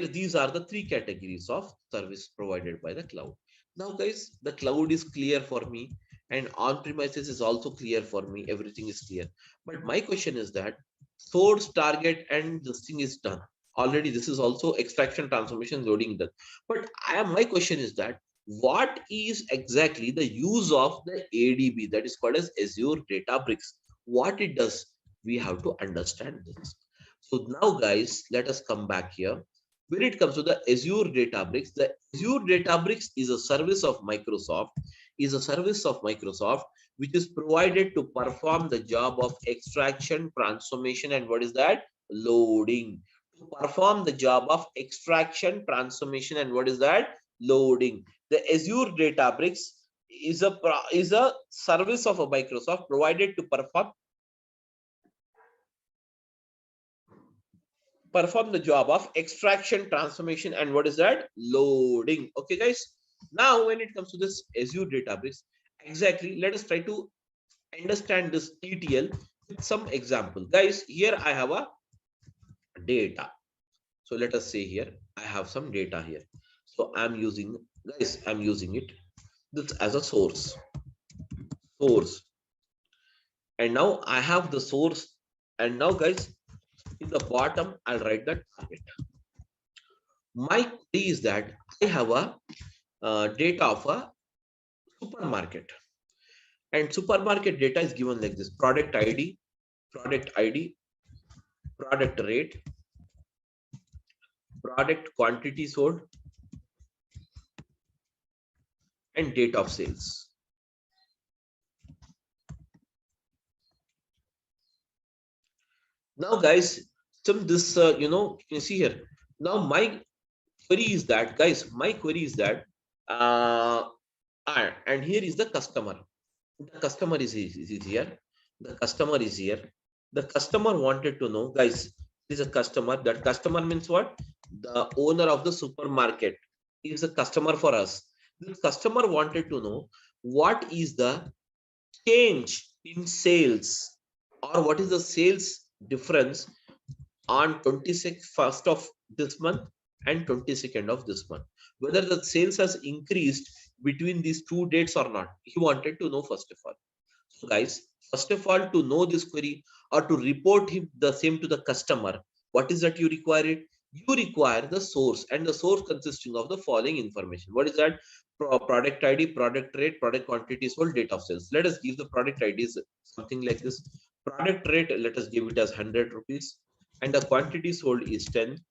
these are the three categories of service provided by the cloud. Now, guys, the cloud is clear for me, and on-premises is also clear for me. Everything is clear. But my question is that source, target, and this thing is done already. This is also extraction, transformation, loading done. But my question is that what is exactly the use of the ADB, that is called as Azure Databricks? What it does, we have to understand this. So now, guys, let us come back here. When it comes to the Azure Databricks, the Azure Databricks is a service of Microsoft, which is provided to perform the job of extraction, transformation, and what is that? Loading. To perform the job of extraction, transformation, and what is that? Loading. The Azure Databricks is a service of a Microsoft provided to perform the job of extraction, transformation, and what is that? Loading. Okay, guys. Now, when it comes to this Azure Databricks, exactly, let us try to understand this ETL with some example. Guys, here I have a data. So let us say here I have some data here. So I'm using it this as a source. And now I have the source. And now, guys, In the bottom, I'll write the target. My query is that I have a data of a supermarket, and supermarket data is given like this: product ID, product rate, product quantity sold, and date of sales. Now, guys, some this you can see here. Now, my query is that, guys, and here is the customer. The customer is here. The customer is here. The customer wanted to know, guys, this is a customer. That customer means what? The owner of the supermarket is a customer for us. This customer wanted to know what is the change in sales, or what is the sales difference on 26th of this month and 22nd of this month, whether the sales has increased between these two dates or not. He wanted to know first of all. So guys, first of all, to know this query or to report him the same to the customer, what is that you require it? You require the source, and the source consisting of the following information. What is that? Product ID, product rate, product quantity sold, date of sales. Let us give the product IDs something like this. Product rate, let us give it as 100 rupees, and the quantity sold is 10,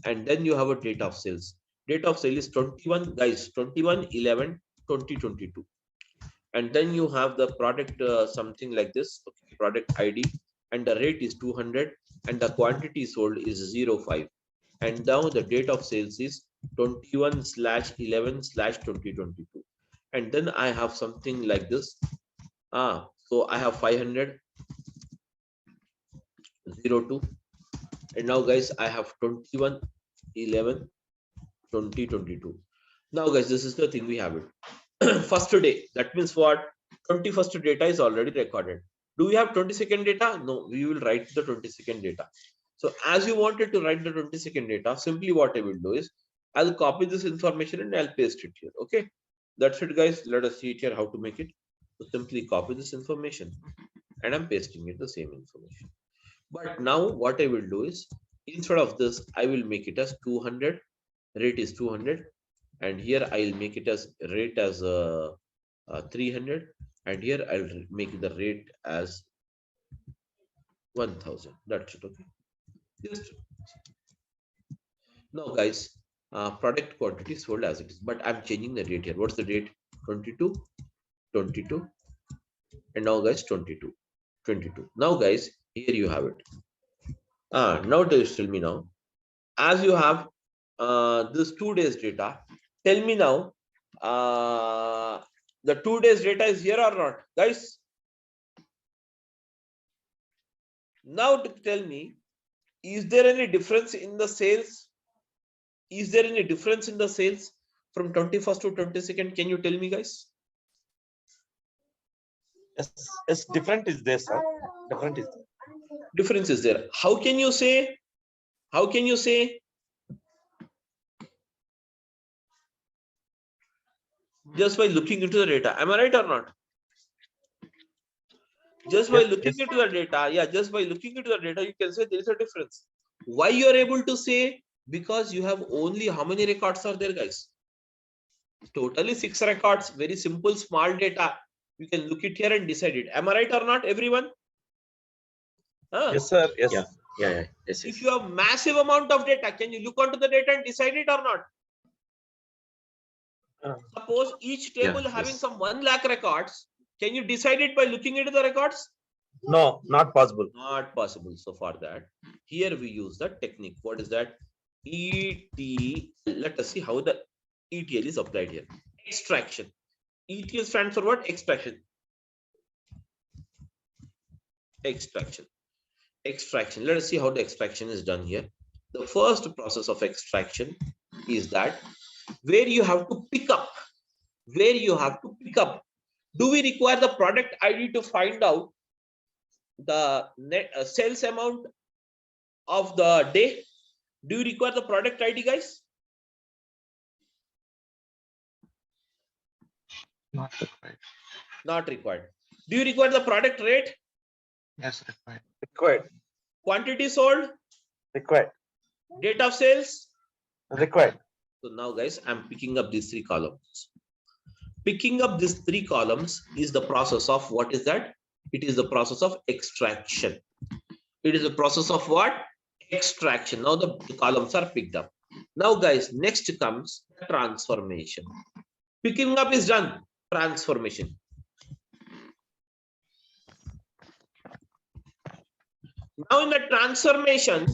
and then you have a date of sales. Date of sale is 21, guys, 21/11/2022. And then you have the product something like this, okay, product ID, and the rate is 200, and the quantity sold is 05, and now the date of sales is 21/11/2022. And then I have something like this. So I have 500 02, and now guys I have 21/11/2022. Now guys, this is the thing we have it. First day, that means what? 21st data is already recorded. Do we have 22nd data? No, we will write the 22nd data. So as you wanted to write the 22nd data, simply what I will do is I'll copy this information and I'll paste it here. Okay, that's it, guys. Let us see it here how to make it. So simply copy this information and I'm pasting it the same information. But now what I will do is, instead of this, I will make it as 200. Rate is 200, and here I'll make it as rate as 300, and here I'll make the rate as 1000. That's it. Okay, just now guys, product quantity sold as it is, but I'm changing the date here. What's the date? 22, 22, and now guys 22, 22. Now guys, here you have it. Now tell me now, as you have this 2 days data, tell me now, the 2 days data is here or not, guys? Now to tell me, is there any difference in the sales? Is there any difference in the sales from 21st to 22nd? Can you tell me, guys? Yes, different is there, sir. Different is there. Difference is there. How can you say? How can you say? Just by looking into the data. Am I right or not? Just by looking into the data, yeah, just by looking into the data, you can say there is a difference. Why you are able to say? Because you have only, how many records are there, guys? Totally 6 records. Very simple, small data. You can look it here and decide it. Am I right or not, everyone? Yes, sir. Yes. Yeah. Yes. If you have massive amount of data, can you look onto the data and decide it or not? Suppose each table having some 1 lakh records. Can you decide it by looking into the records? No, not possible. Not possible. So for that, here we use the technique. What is that? ETL. Let us see how the ETL is applied here. Extraction. ETL stands for what? Extraction. Extraction. Extraction. Let us see how the extraction is done here. The first process of extraction is that where you have to pick up. Where you have to pick up. Do we require the product ID to find out the net sales amount of the day? Do you require the product ID, guys? Not required. Not required. Do you require the product rate? Yes, required. Required. Quantity sold? Required. Date of sales. Required. So now guys, I'm picking up these 3 columns. Picking up these 3 columns is the process of what is that? It is the process of extraction. It is a process of what? Extraction. Now the columns are picked up. Now guys, next comes transformation. Picking up is done. Transformation. Now in the transformation,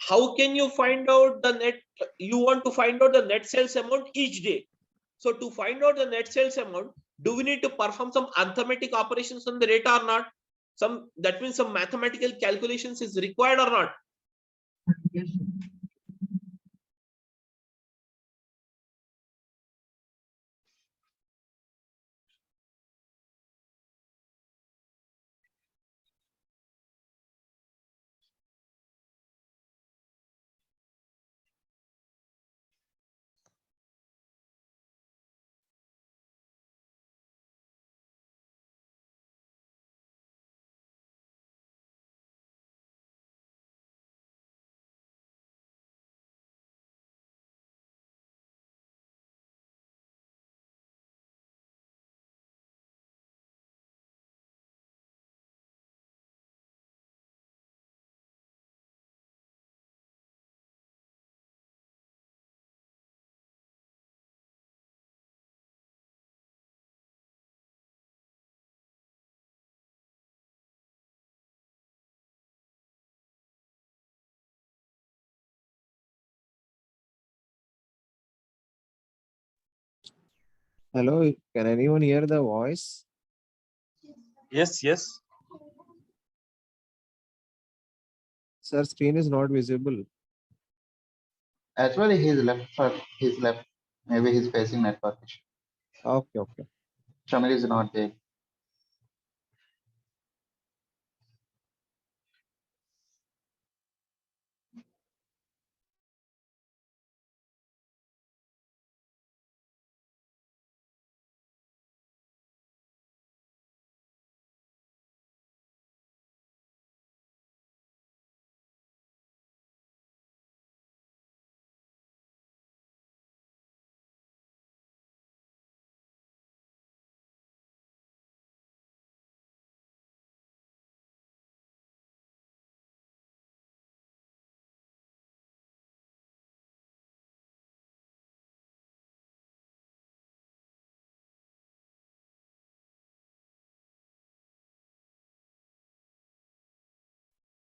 how can you find out the net? You want to find out the net sales amount each day. So to find out the net sales amount, do we need to perform some arithmetic operations on the data or not? That means some mathematical calculations is required or not? Yes, sir. Hello, can anyone hear the voice? Yes, yes. Sir, screen is not visible. Actually, he's left. He's left. Maybe he's facing network issue. Okay, okay. Shamil is not there.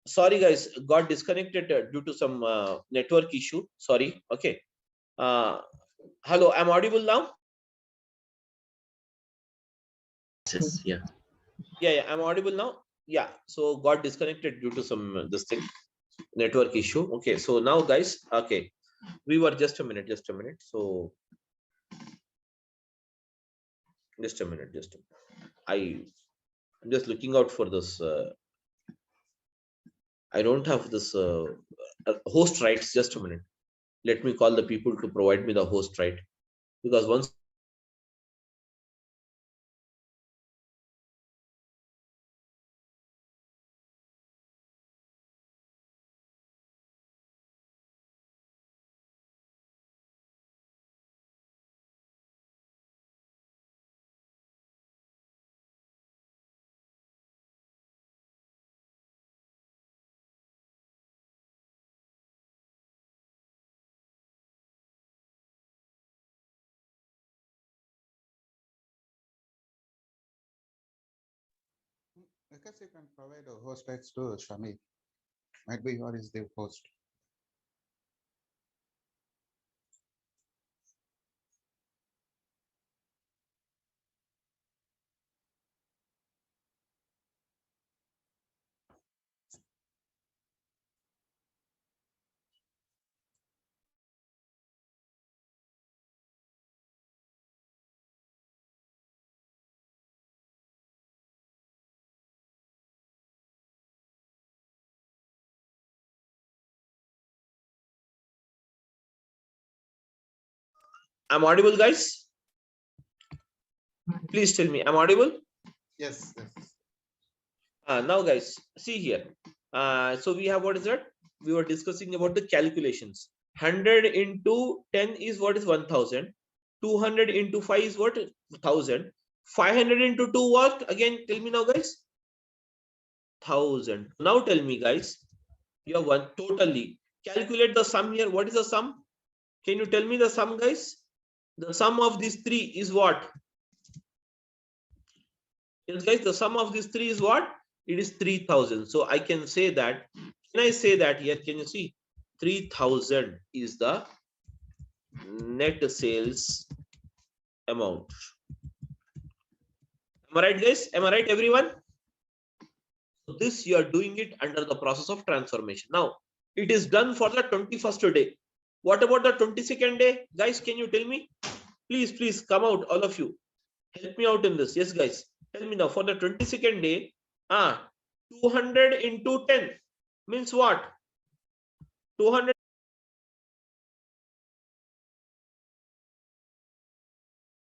Sorry guys, got disconnected due to some network issue. Sorry. Okay. Hello, I'm audible now? Yes, yeah. Yeah, I'm audible now. Yeah, so got disconnected due to some this thing, network issue. Okay, so now guys, okay, we were just a minute. So just a minute. I'm just looking out for this. I don't have this host rights. Just a minute. Let me call the people to provide me the host right, because once Because you can provide a host rights to Shamil. Might be or is the host. I'm audible, guys. Please tell me, I'm audible. Yes, yes. Now guys, see here. So we have, what is that? we were discussing about the calculations. 100 into 10 is what is 1000. 200 into 5 is what? 1000. 500 into 2 what? Again, tell me now, guys. 1000. Now tell me, guys. You have one totally. Calculate the sum here. What is the sum? Can you tell me the sum, guys? The sum of these three is what? Yes, guys, the sum of these three is what? It is 3000. So I can say that. Can I say that here? Can you see? 3000 is the net sales amount. Am I right, guys? Am I right, everyone? So this you are doing it under the process of transformation. Now, it is done for the 21st day. What about the 22nd day? Guys, can you tell me? Please come out, all of you. Help me out in this. Yes, guys. Tell me now, for the 22nd day, 200 into 10 means what? 200